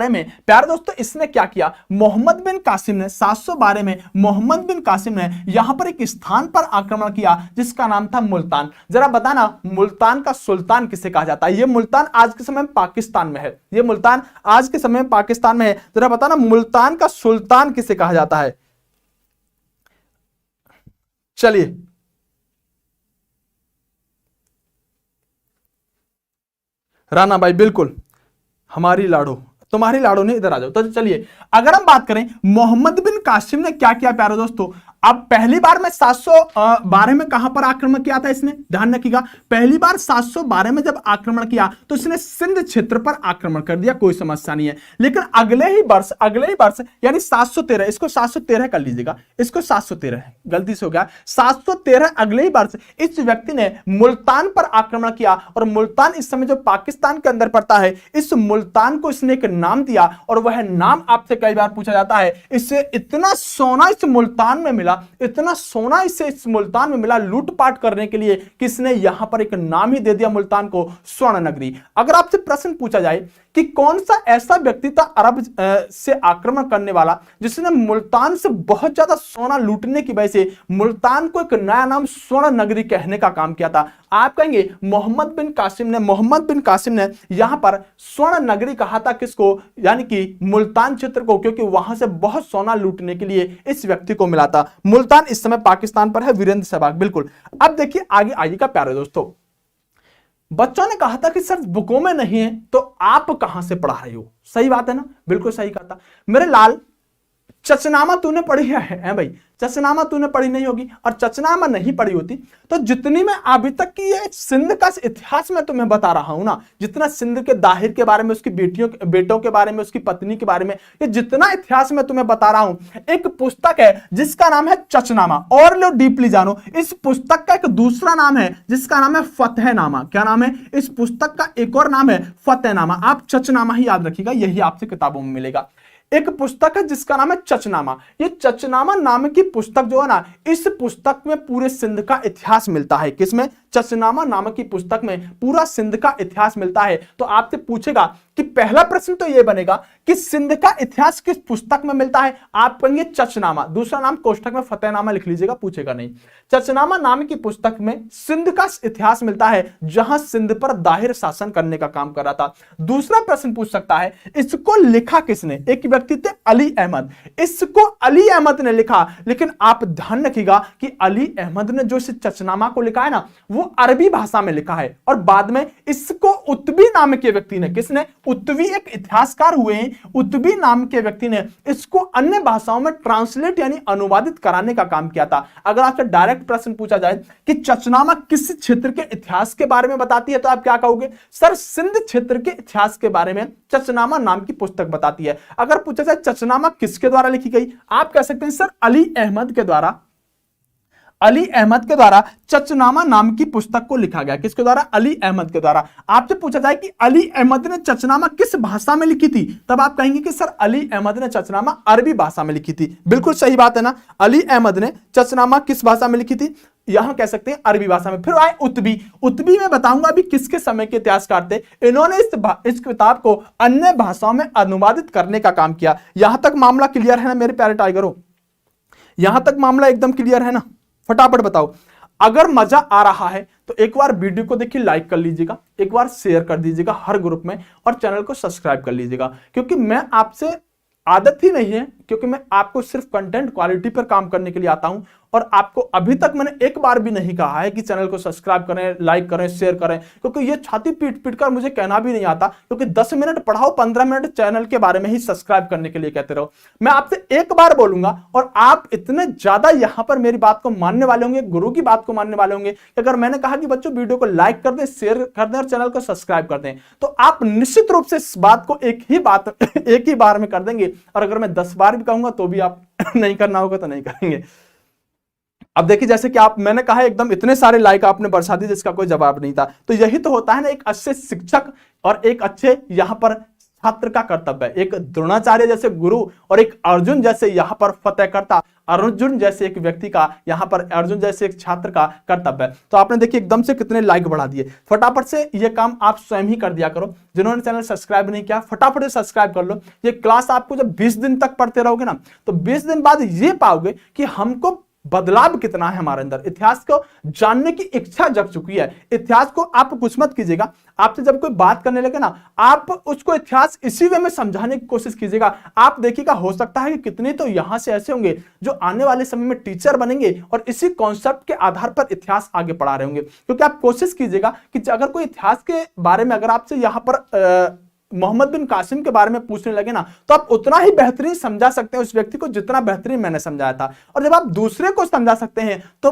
[SPEAKER 1] में प्यारे दोस्तों इसने क्या किया, मोहम्मद बिन कासिम ने 712 में मोहम्मद बिन कासिम ने यहां पर एक स्थान पर आक्रमण किया जिसका नाम था मुल्तान। जरा बताना मुल्तान का सुल्तान किसे कहा जाता है? ये मुल्तान आज के समय में पाकिस्तान में है। ये मुल्तान आज के समय में पाकिस्तान में है। जरा बताना मुल्तान का सुल्तान किसे कहा जाता है? चलिए रानाबाई, बिल्कुल हमारी लाड़ो, तुम्हारी लाड़ो ने, इधर आ जाओ। तो चलिए अगर हम बात करें मोहम्मद बिन कासिम ने क्या किया प्यारे दोस्तों, अब पहली बार में 712 में कहां पर आक्रमण किया था इसने, ध्यान रखिएगा। पहली बार 712 में जब आक्रमण किया तो इसने सिंध क्षेत्र पर आक्रमण कर दिया, कोई समस्या नहीं है। लेकिन अगले ही वर्ष यानी 713, इसको 713 कर लीजिएगा, इसको 713 गलती से हो गया, 713 अगले ही वर्ष इस व्यक्ति ने मुल्तान पर आक्रमण किया और मुल्तान इस समय जो पाकिस्तान के अंदर पड़ता है, इस मुल्तान को इसने एक नाम दिया और वह नाम आपसे कई बार पूछा जाता है। इससे इतना सोना इस मुल्तान में मिला, इतना सोना इस मुल्तान में मिला लूटपाट करने के लिए, किसने यहां पर एक नाम ही दे दिया मुल्तान को, स्वर्ण नगरी। अगर आपसे प्रश्न पूछा जाए कि कौन सा ऐसा व्यक्ति था अरब से आक्रमण करने वाला जिसने मुल्तान से बहुत ज्यादा सोना लूटने की वजह से मुल्तान को एक नया नाम स्वर्ण नगरी कहने का काम किया था, आप कहेंगे मोहम्मद बिन कासिम ने यहां पर स्वर्ण नगरी कहा था। किसको? यानी कि मुल्तान क्षेत्र को, क्योंकि वहां से बहुत सोना लूटने के लिए इस व्यक्ति को मिला था। मुल्तान इस समय पाकिस्तान पर है, वीरेंद्र सहवाग, बिल्कुल। अब देखिए आगे आइएगा प्यारे दोस्तों, बच्चों ने कहा था कि सिर्फ बुकों में नहीं है तो आप कहां से पढ़ा रहे हो? सही बात है ना, बिल्कुल सही कहा था मेरे लाल। चचनामा तूने पढ़ी है भाई? चचनामा तूने पढ़ी नहीं होगी, और चचनामा नहीं पढ़ी होती तो जितनी मैं अभी तक की ये सिंध का इतिहास मैं तुम्हें बता रहा हूं ना, जितना सिंध के दाहिर के बारे में, उसकी बेटों के बारे में, उसकी पत्नी के बारे में, ये जितना इतिहास मैं तुम्हें बता रहा हूं, एक पुस्तक है जिसका नाम है चचनामा। और लो डीपली जानो, इस पुस्तक का एक दूसरा नाम है जिसका नाम है फतेहनामा। क्या नाम है? इस पुस्तक का एक और नाम है फतेहनामा। आप चचनामा ही याद रखिएगा, यही आपसे किताबों में मिलेगा। एक पुस्तक है जिसका नाम है चचनामा। ये चचनामा नाम की पुस्तक जो है ना, इस पुस्तक में पूरे सिंध का इतिहास मिलता है। किसमें? चचनामा नामक की पुस्तक में पूरा सिंध का इतिहास मिलता है। तो आपसे पूछेगा कि पहला प्रश्न तो यह बनेगा कि सिंध का इतिहास किस पुस्तक में मिलता है? आप कहेंगे चचनामा, दूसरा नाम कोष्ठक में फतेहनामा लिख लीजिएगा, पूछेगा नहीं। चचनामा नाम की पुस्तक में सिंध का इतिहास मिलता है, जहां सिंध पर दाहिर शासन करने का काम कर रहा था। दूसरा प्रश्न पूछ सकता है इसको लिखा किसने? एक व्यक्ति थे अली अहमद, इसको अली अहमद ने लिखा। लेकिन आप ध्यान रखिएगा कि अली अहमद ने जो इस चचनामा को लिखा है ना, वो अरबी भाषा में लिखा है और बाद में इसको उत्बी नाम के व्यक्ति ने, किसने? उत्बी एक इतिहासकार हुए हैं, उत्बी नाम के व्यक्ति ने इसको अन्य भाषाओं में ट्रांसलेट यानी अनुवादित कराने का काम किया था। अगर आपसे डायरेक्ट प्रश्न पूछा जाए कि चचनामा किस क्षेत्र के इतिहास के बारे में बताती है, तो आप क्या कहोगे? सर सिंध क्षेत्र के इतिहास के बारे में चचनामा नाम की पुस्तक बताती है। अगर पूछा जाए चचनामा किसके द्वारा लिखी गई, आप कह सकते हैं सर अली अहमद के द्वारा। अली अहमद के द्वारा चचनामा नाम की पुस्तक को लिखा गया। किसके द्वारा? अली अहमद के द्वारा। आपसे पूछा जाए कि अली अहमद ने चचनामा किस भाषा में लिखी थी, तब आप कहेंगे कि सर अली अहमद ने चचनामा अरबी भाषा में लिखी थी। बिल्कुल सही बात है ना, अली अहमद ने चचनामा किस भाषा में लिखी थी? यहां कह सकते हैं अरबी भाषा में। फिर आए उत्बी। उत्बी में बताऊंगा अभी किसके समय के इतिहासकार थे। इन्होंने इस किताब को अन्य भाषाओं में अनुवादित करने का काम किया। यहां तक मामला क्लियर है ना मेरे प्यारे टाइगरों? यहां तक मामला एकदम क्लियर है ना? फटाफट बताओ। अगर मजा आ रहा है तो एक बार वीडियो को देखिए लाइक कर लीजिएगा, एक बार शेयर कर दीजिएगा हर ग्रुप में, और चैनल को सब्सक्राइब कर लीजिएगा। क्योंकि मैं आपसे आदत ही नहीं है, क्योंकि मैं आपको सिर्फ कंटेंट क्वालिटी पर काम करने के लिए आता हूं, और आपको अभी तक मैंने एक बार भी नहीं कहा है कि चैनल को सब्सक्राइब करें, लाइक करें, शेयर करें, क्योंकि ये छाती पीट पीट कर मुझे कहना भी नहीं आता। क्योंकि 10 मिनट पढ़ाओ, 15 मिनट चैनल के बारे में ही सब्सक्राइब करने के लिए कहते रहो। मैं आपसे एक बार बोलूंगा और आप इतने ज्यादा यहां पर मेरी बात को मानने वाले होंगे, गुरु की बात को मानने वाले होंगे, कि अगर मैंने कहा कि बच्चों वीडियो को लाइक कर दें, शेयर कर दें और चैनल को सब्सक्राइब कर दें, तो आप निश्चित रूप से इस बात को एक ही बार में कर देंगे। और अगर मैं 10 बार भी कहूंगा तो भी आप नहीं करना होगा तो नहीं करेंगे। अब देखिए जैसे कि आप, मैंने कहा एकदम इतने सारे लाइक आपने बरसा दी जिसका कोई जवाब नहीं था। तो यही तो होता है ना एक अच्छे शिक्षक और एक अच्छे यहां पर छात्र का कर्तव्य है। एक द्रोणाचार्य जैसे गुरु और एक अर्जुन जैसे यहां पर फतेह करता, अर्जुन जैसे एक व्यक्ति का, यहां पर अर्जुन जैसे एक छात्र का कर्तव्य है। तो आपने देखिए एकदम से कितने लाइक बढ़ा दिए। फटाफट से ये काम आप स्वयं ही कर दिया करो। जिन्होंने चैनल सब्सक्राइब नहीं किया फटाफट से सब्सक्राइब कर लो। ये क्लास आपको जब 20 दिन तक पढ़ते रहोगे ना, तो 20 दिन बाद ये पाओगे कि हमको बदलाव कितना है हमारे अंदर। इतिहास को जानने की इच्छा जग चुकी है। इतिहास को आप कुछ मत कीजिएगा, आपसे जब कोई बात करने लगे ना, आप उसको इतिहास इसी वे में समझाने की कोशिश कीजिएगा। आप देखिएगा हो सकता है कि कितने तो यहां से ऐसे होंगे जो आने वाले समय में टीचर बनेंगे और इसी कॉन्सेप्ट के आधार पर इतिहास आगे पढ़ा रहे होंगे। क्योंकि आप कोशिश कीजिएगा कि अगर कोई इतिहास के बारे में अगर आपसे यहां पर मोहम्मद बिन कासिम के बारे में पूछने लगे ना, तो आप उतना ही बेहतरीन समझा सकते हैं उस व्यक्ति को जितना बेहतरीन मैंने समझाया था। और जब आप दूसरे को समझा सकते हैं तो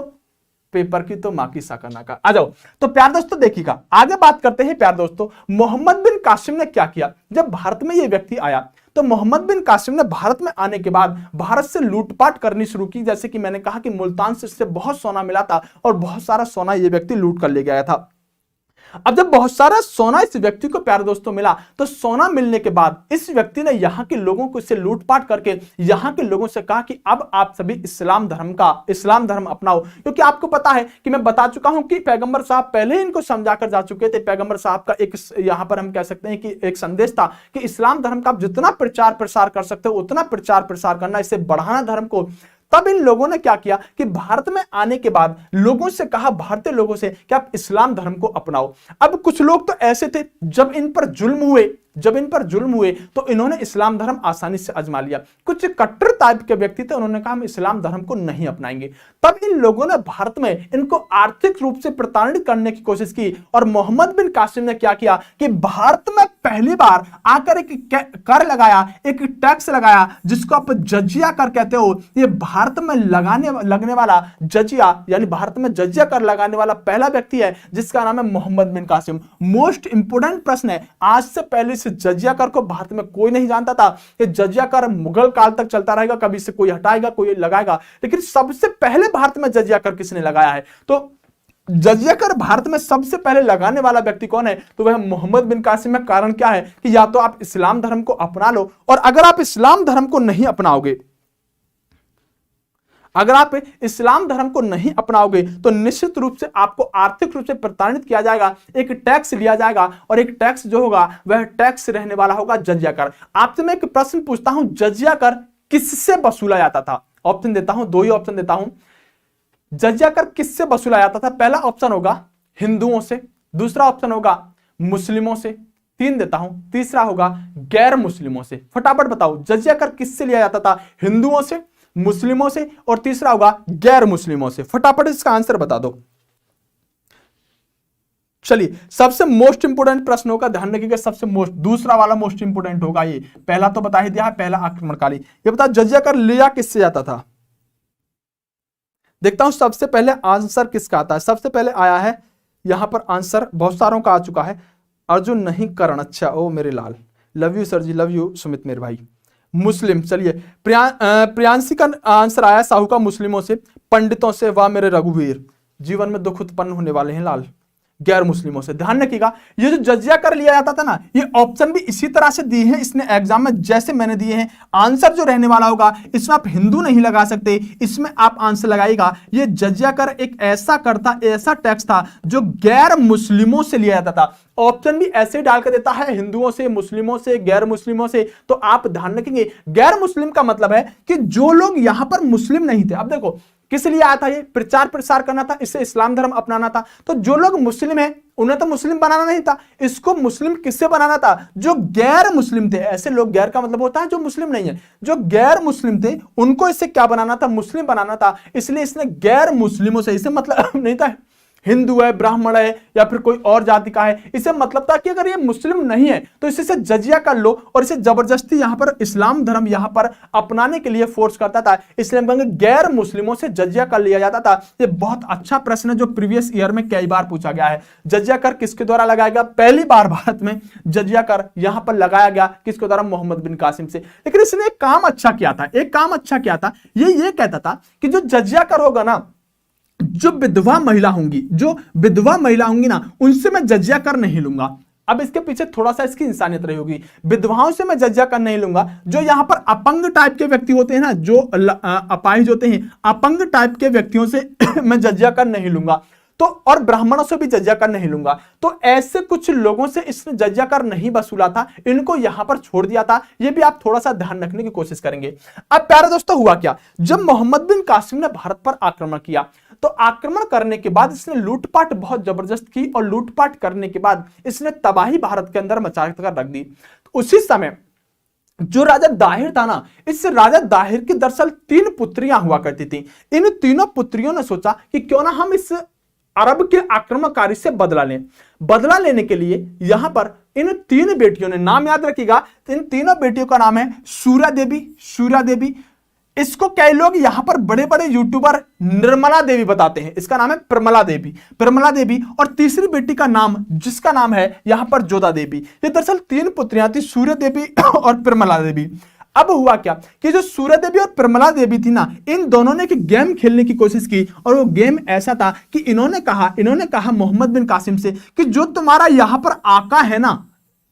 [SPEAKER 1] पेपर की तो मां की साकरना का। आ जाओ तो प्यार दोस्तों देखिएगा, आगे बात करते हैं। प्यार दोस्तों, मोहम्मद बिन कासिम ने क्या किया? जब भारत में यह व्यक्ति आया तो मोहम्मद बिन कासिम ने भारत में आने के बाद भारत से लूटपाट करनी शुरू की। जैसे कि मैंने कहा कि मुल्तान से इससे बहुत सोना मिला था और बहुत सारा सोना यह व्यक्ति लूट कर ले गया था। अब जब बहुत सारा सोना इस व्यक्ति को प्यारे दोस्तों मिला, तो सोना मिलने के बाद इस व्यक्ति ने यहां के लोगों को इससे लूटपाट करके यहां के लोगों से कहा कि अब आप सभी इस्लाम धर्म अपनाओ। क्योंकि आपको पता है कि मैं बता चुका हूं कि पैगंबर साहब पहले इनको समझाकर जा चुके थे। पैगंबर साहब का एक यहां पर हम कह सकते हैं कि एक संदेश था कि इस्लाम धर्म का आप जितना प्रचार प्रसार कर सकते हो उतना प्रचार प्रसार करना, इसे बढ़ाना धर्म को। तब इन लोगों ने क्या किया कि भारत में आने के बाद लोगों से कहा, भारतीय लोगों से, कि आप इस्लाम धर्म को अपनाओ। अब कुछ लोग तो ऐसे थे जब इन पर जुल्म हुए तो इन्होंने इस्लाम धर्म आसानी से आजमा लिया। कुछ कट्टर टाइप के व्यक्ति थे, उन्होंने कहा हम इस्लाम धर्म को नहीं अपनाएंगे। तब इन लोगों ने भारत में इनको आर्थिक रूप से प्रताड़ित करने की कोशिश की और मोहम्मद बिन कासिम ने क्या किया कि भारत में पहली बार आकर एक कर लगाया, एक टैक्स लगाया जिसको आप जजिया कर कहते हो। ये भारत में लगने वाला जजिया, यानी भारत में जजिया कर लगाने वाला पहला व्यक्ति है जिसका नाम है मोहम्मद बिन कासिम। मोस्ट इंपोर्टेंट प्रश्न है, आज से पहले इस जजिया कर को भारत में कोई नहीं जानता था। ये जजिया कर मुगल काल तक चलता रहेगा, कभी से कोई हटाएगा कोई लगाएगा, लेकिन सबसे पहले भारत में जजिया कर किसने लगाया है? तो जजिया कर भारत में सबसे पहले लगाने वाला व्यक्ति कौन है? तो वह मोहम्मद बिन कासिम है। कारण क्या है कि या तो आप इस्लाम धर्म को अपना लो, और अगर आप इस्लाम धर्म को नहीं अपनाओगे, तो निश्चित रूप से आपको आर्थिक रूप से प्रताड़ित किया जाएगा। एक टैक्स लिया जाएगा और एक टैक्स जो होगा वह टैक्स रहने वाला होगा जजिया कर। आपसे मैं एक प्रश्न पूछता हूं, जजिया कर किससे वसूला जाता था? ऑप्शन देता हूं, 2 ही ऑप्शन देता हूं। जजिया कर किससे वसूला जाता था? पहला ऑप्शन होगा हिंदुओं से, दूसरा ऑप्शन होगा मुस्लिमों से, 3 देता हूं, तीसरा होगा गैर मुस्लिमों से। फटाफट बताओ जजिया कर किससे लिया जाता था? हिंदुओं से, मुस्लिमों से, और तीसरा होगा गैर मुस्लिमों से। फटाफट इसका आंसर बता दो। चलिए सबसे मोस्ट इंपोर्टेंट प्रश्न होगा, ध्यान रखिएगा, सबसे दूसरा वाला मोस्ट इंपोर्टेंट होगा। ये पहला तो बता ही दिया है, पहला आक्रमणकारी। ये बताओ जजिया कर लिया किससे जाता था? देखता हूं सबसे पहले आंसर किसका आता है। सबसे पहले आया है यहां पर आंसर, बहुत सारों का आ चुका है। अर्जुन नहीं करण, अच्छा ओ मेरे लाल, love you sir ji, love you Sumit मेरे भाई। मुस्लिम, चलिए प्रियांशी का आंसर आया साहू का मुस्लिमों से, पंडितों से, वाह मेरे रघुवीर, जीवन में दुख उत्पन्न होने वाले हैं लाल, गैर मुस्लिमों से। ध्यान रखिएगा ये जो जजिया कर लिया जाता था ना, ये ऑप्शन भी इसी तरह से दिए हैं इसने एग्जाम में जैसे मैंने दिए हैं। आंसर जो रहने वाला होगा इसमें आप हिंदू नहीं लगा सकते, इसमें आप आंसर लगाइएगा ये जजिया कर एक ऐसा कर था, ऐसा टैक्स था जो गैर मुस्लिमों से लिया जाता था। ऑप्शन भी ऐसे डाल कर देता है हिंदुओं से, मुस्लिमों से, गैर मुस्लिमों से। तो आप ध्यान रखेंगे गैर मुस्लिम का मतलब है कि जो लोग यहां पर मुस्लिम नहीं थे। अब देखो किस लिए आया था, ये प्रचार प्रसार करना था, इससे इस्लाम धर्म अपनाना था। तो जो लोग मुस्लिम हैं उन्हें तो मुस्लिम बनाना नहीं था, इसको मुस्लिम किससे बनाना था? जो गैर मुस्लिम थे। ऐसे लोग, गैर का मतलब होता है जो मुस्लिम नहीं है, जो गैर मुस्लिम थे उनको इससे क्या बनाना था? मुस्लिम बनाना था। इसलिए इसने गैर मुस्लिमों से, इसे मतलब नहीं था हिंदू है, ब्राह्मण है या फिर कोई और जाति का है, इसे मतलब था कि अगर ये मुस्लिम नहीं है तो इसे जजिया कर लो, और इसे जबरदस्ती यहां पर इस्लाम धर्म यहां पर अपनाने के लिए फोर्स करता था। इसलिए हम कहेंगे गैर मुस्लिमों से जजिया कर लिया जाता था। ये बहुत अच्छा प्रश्न है जो प्रीवियस ईयर में कई बार पूछा गया है। जजिया कर किसके द्वारा लगाया गया? पहली बार भारत में जजिया कर यहां पर लगाया गया किसके द्वारा? मोहम्मद बिन कासिम से। लेकिन इसने एक काम अच्छा किया था, ये कहता था कि जो जजिया कर होगा ना, जो विधवा महिला होंगी ना, उनसे मैं जजिया कर नहीं लूंगा। अब इसके पीछे थोड़ा सा इसकी इंसानियत रही होगी। विधवाओं से मैं जजिया कर नहीं लूंगा। जो यहां पर अपंग टाइप के व्यक्ति होते हैं ना, जो अपाहिज होते हैं, अपंग टाइप के व्यक्तियों से मैं जजिया कर नहीं लूंगा। तो और ब्राह्मणों से भी जजिया कर नहीं लूंगा। तो ऐसे कुछ लोगों से इसने जजिया कर नहीं वसूला था, इनको यहां पर छोड़ दिया था। ये भी आप थोड़ा सा ध्यान रखने की कोशिश करेंगे। अब प्यारे दोस्तों, हुआ क्या, जब मोहम्मद बिन कासिम ने भारत पर आक्रमण किया, तो आक्रमण करने के बाद इसने लूटपाट बहुत जबरदस्त की, और लूटपाट करने के बाद इसने तबाही भारत के अंदर मचा कर रख दी। उसी समय जो राजा दाहिर था ना, इस राजा दाहिर की दरअसल 3 पुत्रियां हुआ करती थी। इन तीनों पुत्रियों ने सोचा कि क्यों ना हम इस अरब के आक्रमणकारी से बदला लें। बदला लेने के लिए यहां पर इन 3 बेटियों ने, नाम याद रखिएगा, इन तीनों बेटियों का नाम है सूर्या देवी। इसको कई लोग यहां पर बड़े बड़े यूट्यूबर निर्मला देवी बताते हैं, इसका नाम है प्रमला देवी। और तीसरी बेटी का नाम, जिसका नाम है यहां पर जोधा देवी। ये दरअसल 3 पुत्रियां थी, सूर्य देवी और प्रमला देवी। अब हुआ क्या कि जो सूर्य देवी और प्रमला देवी थी ना, इन दोनों ने एक गेम खेलने की कोशिश की, और वो गेम ऐसा था कि इन्होंने कहा मोहम्मद बिन कासिम से कि जो तुम्हारा यहां पर आका है ना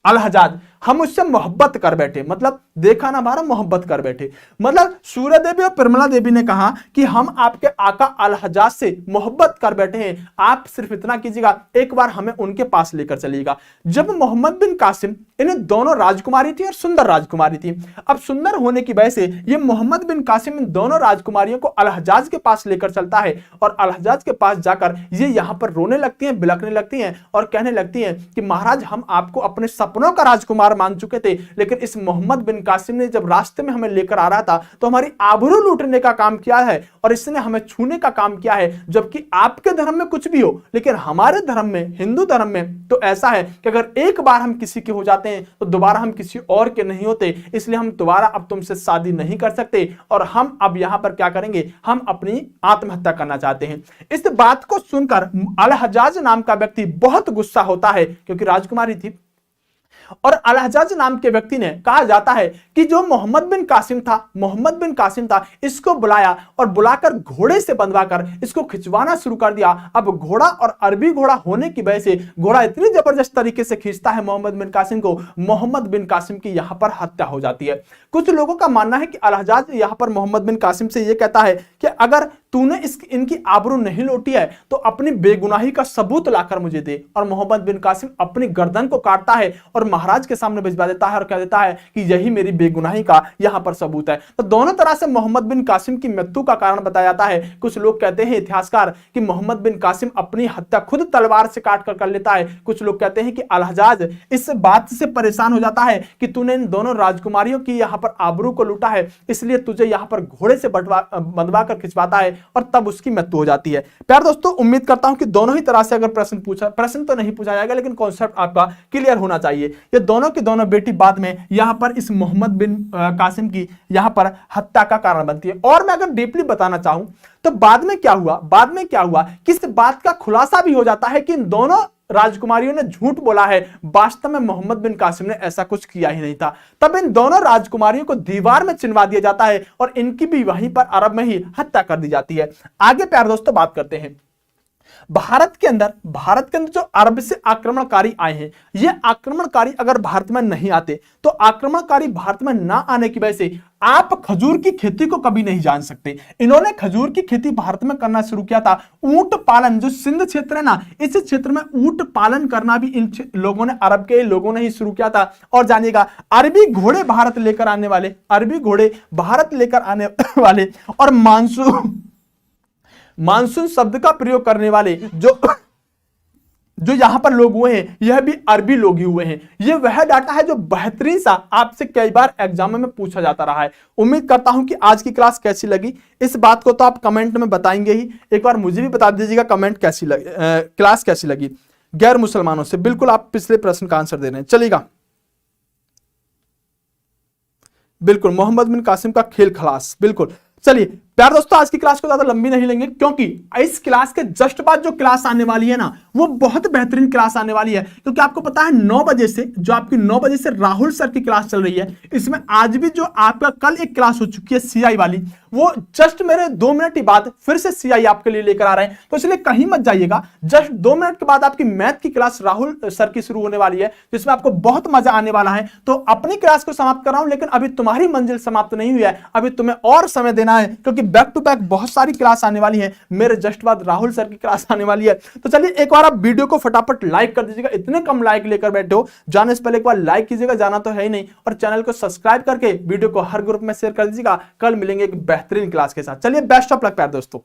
[SPEAKER 1] अल हजाज, हम उससे मोहब्बत कर बैठे। मतलब देखा ना, हमारा मोहब्बत कर बैठे। मतलब सूर्य देवी और प्रमला देवी ने कहा कि हम आपके आका अल हजाज से मोहब्बत कर बैठे हैं, आप सिर्फ इतना कीजिएगा, एक बार हमें उनके पास लेकर चलिएगा। जब मोहम्मद बिन कासिम, इन्हें दोनों राजकुमारी थी और सुंदर राजकुमारी थी। अब सुंदर होने की वजह से ये मोहम्मद बिन कासिम इन दोनों राजकुमारियों को अल हजाज के पास लेकर चलता है, और अल हजाज के पास जाकर ये यहां पर रोने लगती हैं, बिलखने लगती हैं, और कहने लगती हैं कि महाराज, हम आपको अपने सपनों का राजकुमार मान चुके थे, लेकिन इस मोहम्मद बिन कासिम ने जब रास्ते में हमें लेकर आ रहा था तो हमारी आबरू लूटने का काम किया है, और इसने हमें छूने का काम किया है। जबकि आपके धर्म में कुछ भी हो, लेकिन हमारे धर्म में, हिंदू धर्म में तो ऐसा है कि अगर एक बार हम किसी के हो जाते हैं तो दोबारा हम किसी और के नहीं होते, इसलिए हम दोबारा अब तुमसे शादी नहीं कर सकते, और हम अब यहां पर क्या करेंगे, हम अपनी आत्महत्या करना चाहते हैं। इस बात को सुनकर अल हजाज नाम का व्यक्ति बहुत गुस्सा होता है, क्योंकि राजकुमारी थी, और अल हजाज नाम के व्यक्ति ने, कहा जाता है कि जो मोहम्मद बिन कासिम था, इसको बुलाया, और बुलाकर घोड़े से बंधवाकर इसको खिंचवाना शुरू कर दिया। अब घोड़ा और अरबी घोड़ा होने की वजह से घोड़ा इतनी जबरदस्त तरीके से खींचता है मोहम्मद बिन कासिम को, मोहम्मद बिन कासिम की यहां पर हत्या हो जाती है। कुछ लोगों का मानना है कि अल हजाज यहां पर मोहम्मद बिन कासिम से यह कहता है कि अगर तूने इनकी आबरू नहीं लौटी है तो अपनी बेगुनाही का सबूत लाकर मुझे दे। और मोहम्मद बिन कासिम अपनी गर्दन को काटता है और महाराज के सामने भिजवा देता है, और कह देता है कि यही मेरी बेगुनाही का यहां पर सबूत है। तो दोनों तरह से मोहम्मद बिन कासिम की मृत्यु का कारण बताया जाता है। कुछ लोग कहते हैं, इतिहासकार, कि मोहम्मद बिन कासिम अपनी हत्या खुद तलवार से काट कर लेता है। कुछ लोग कहते हैं कि अल हजाज इस बात से परेशान हो जाता है कि तूने इन दोनों राजकुमारियों की यहां पर आबरू को लूटा है, इसलिए तुझे यहां पर घोड़े से बंधवा कर खिंचवाता है, और तब उसकी मृत्यु हो जाती है। प्यार दोस्तों, उम्मीद करता हूं कि दोनों ही तरह से अगर प्रश्न तो नहीं पूछा जाएगा, लेकिन कॉन्सेप्ट आपका क्लियर होना चाहिए। ये दोनों की दोनों बेटी बाद में यहां पर इस मोहम्मद बिन कासिम की यहां पर हत्या का कारण बनती है। और मैं अगर डीपली बताना चाहूं तो बाद में क्या हुआ कि इस बात का खुलासा भी हो जाता है कि इन दोनों राजकुमारियों ने झूठ बोला है, वास्तव में मोहम्मद बिन कासिम ने ऐसा कुछ किया ही नहीं था। तब इन दोनों राजकुमारियों को दीवार में चिनवा दिया जाता है, और इनकी भी वहीं पर अरब में ही हत्या कर दी जाती है। आगे प्यारे दोस्तों बात करते हैं, भारत के अंदर जो अरब से आक्रमणकारी आए हैं, ये आक्रमणकारी अगर भारत में नहीं आते तो आक्रमणकारी भारत में ना आने की वजह से आप खजूर की खेती को कभी नहीं जान सकते। इन्होंने खजूर की खेती भारत में करना शुरू किया था। ऊंट पालन, जो सिंध क्षेत्र है ना, इस क्षेत्र में ऊंट पालन करना भी इन लोगों ने, अरब के लोगों ने ही शुरू किया था। और जानिएगा, अरबी घोड़े भारत लेकर आने वाले और मानसून शब्द का प्रयोग करने वाले जो यहां पर लोग हुए हैं, यह भी अरबी लोग ही हुए हैं। यह वह डाटा है जो बेहतरीन सा आपसे कई बार एग्जाम में पूछा जाता रहा है। उम्मीद करता हूं कि आज की क्लास कैसी लगी, इस बात को तो आप कमेंट में बताएंगे ही। एक बार मुझे भी बता दीजिएगा क्लास कैसी लगी। गैर मुसलमानों से बिल्कुल आप पिछले प्रश्न का आंसर दे रहे हैं, चलेगा। बिल्कुल, मोहम्मद बिन कासिम का खेल खलास, बिल्कुल। चलिए प्यार दोस्तों, आज की क्लास को ज्यादा लंबी नहीं लेंगे, क्योंकि इस क्लास के जस्ट बाद जो क्लास आने वाली है ना, वो बहुत बेहतरीन क्लास आने वाली है। क्योंकि आपको पता है 9 बजे से, जो आपकी 9 बजे से राहुल सर की क्लास चल रही है, इसमें आज भी जो आपका कल एक क्लास हो चुकी है सीआई वाली, वो जस्ट मेरे 2 मिनट के बाद फिर से सीआई आपके लिए लेकर आ रहे हैं। तो इसलिए कहीं मत जाइएगा, जस्ट 2 मिनट के बाद आपकी मैथ की क्लास राहुल सर की शुरू होने वाली है, जिसमें आपको बहुत मजा आने वाला है। तो अपनी क्लास को समाप्त कर रहा हूं, लेकिन अभी तुम्हारी मंजिल समाप्त नहीं हुई है, अभी तुम्हें और समय देना है, क्योंकि बैक टू बैक बहुत सारी क्लास आने वाली है। मेरे जस्ट बाद राहुल सर की क्लास आने वाली है। तो चलिए एक बार आप वीडियो को फटाफट लाइक कर दीजिएगा, इतने कम लाइक लेकर बैठे हो, जाने से पहले एक बार लाइक कीजिएगा, जाना तो है ही नहीं, और चैनल को सब्सक्राइब करके वीडियो को हर ग्रुप में शेयर कर दीजिएगा। कल मिलेंगे एक बेहतरीन क्लास के साथ। चलिए बेस्ट ऑफ लक प्यारे दोस्तों।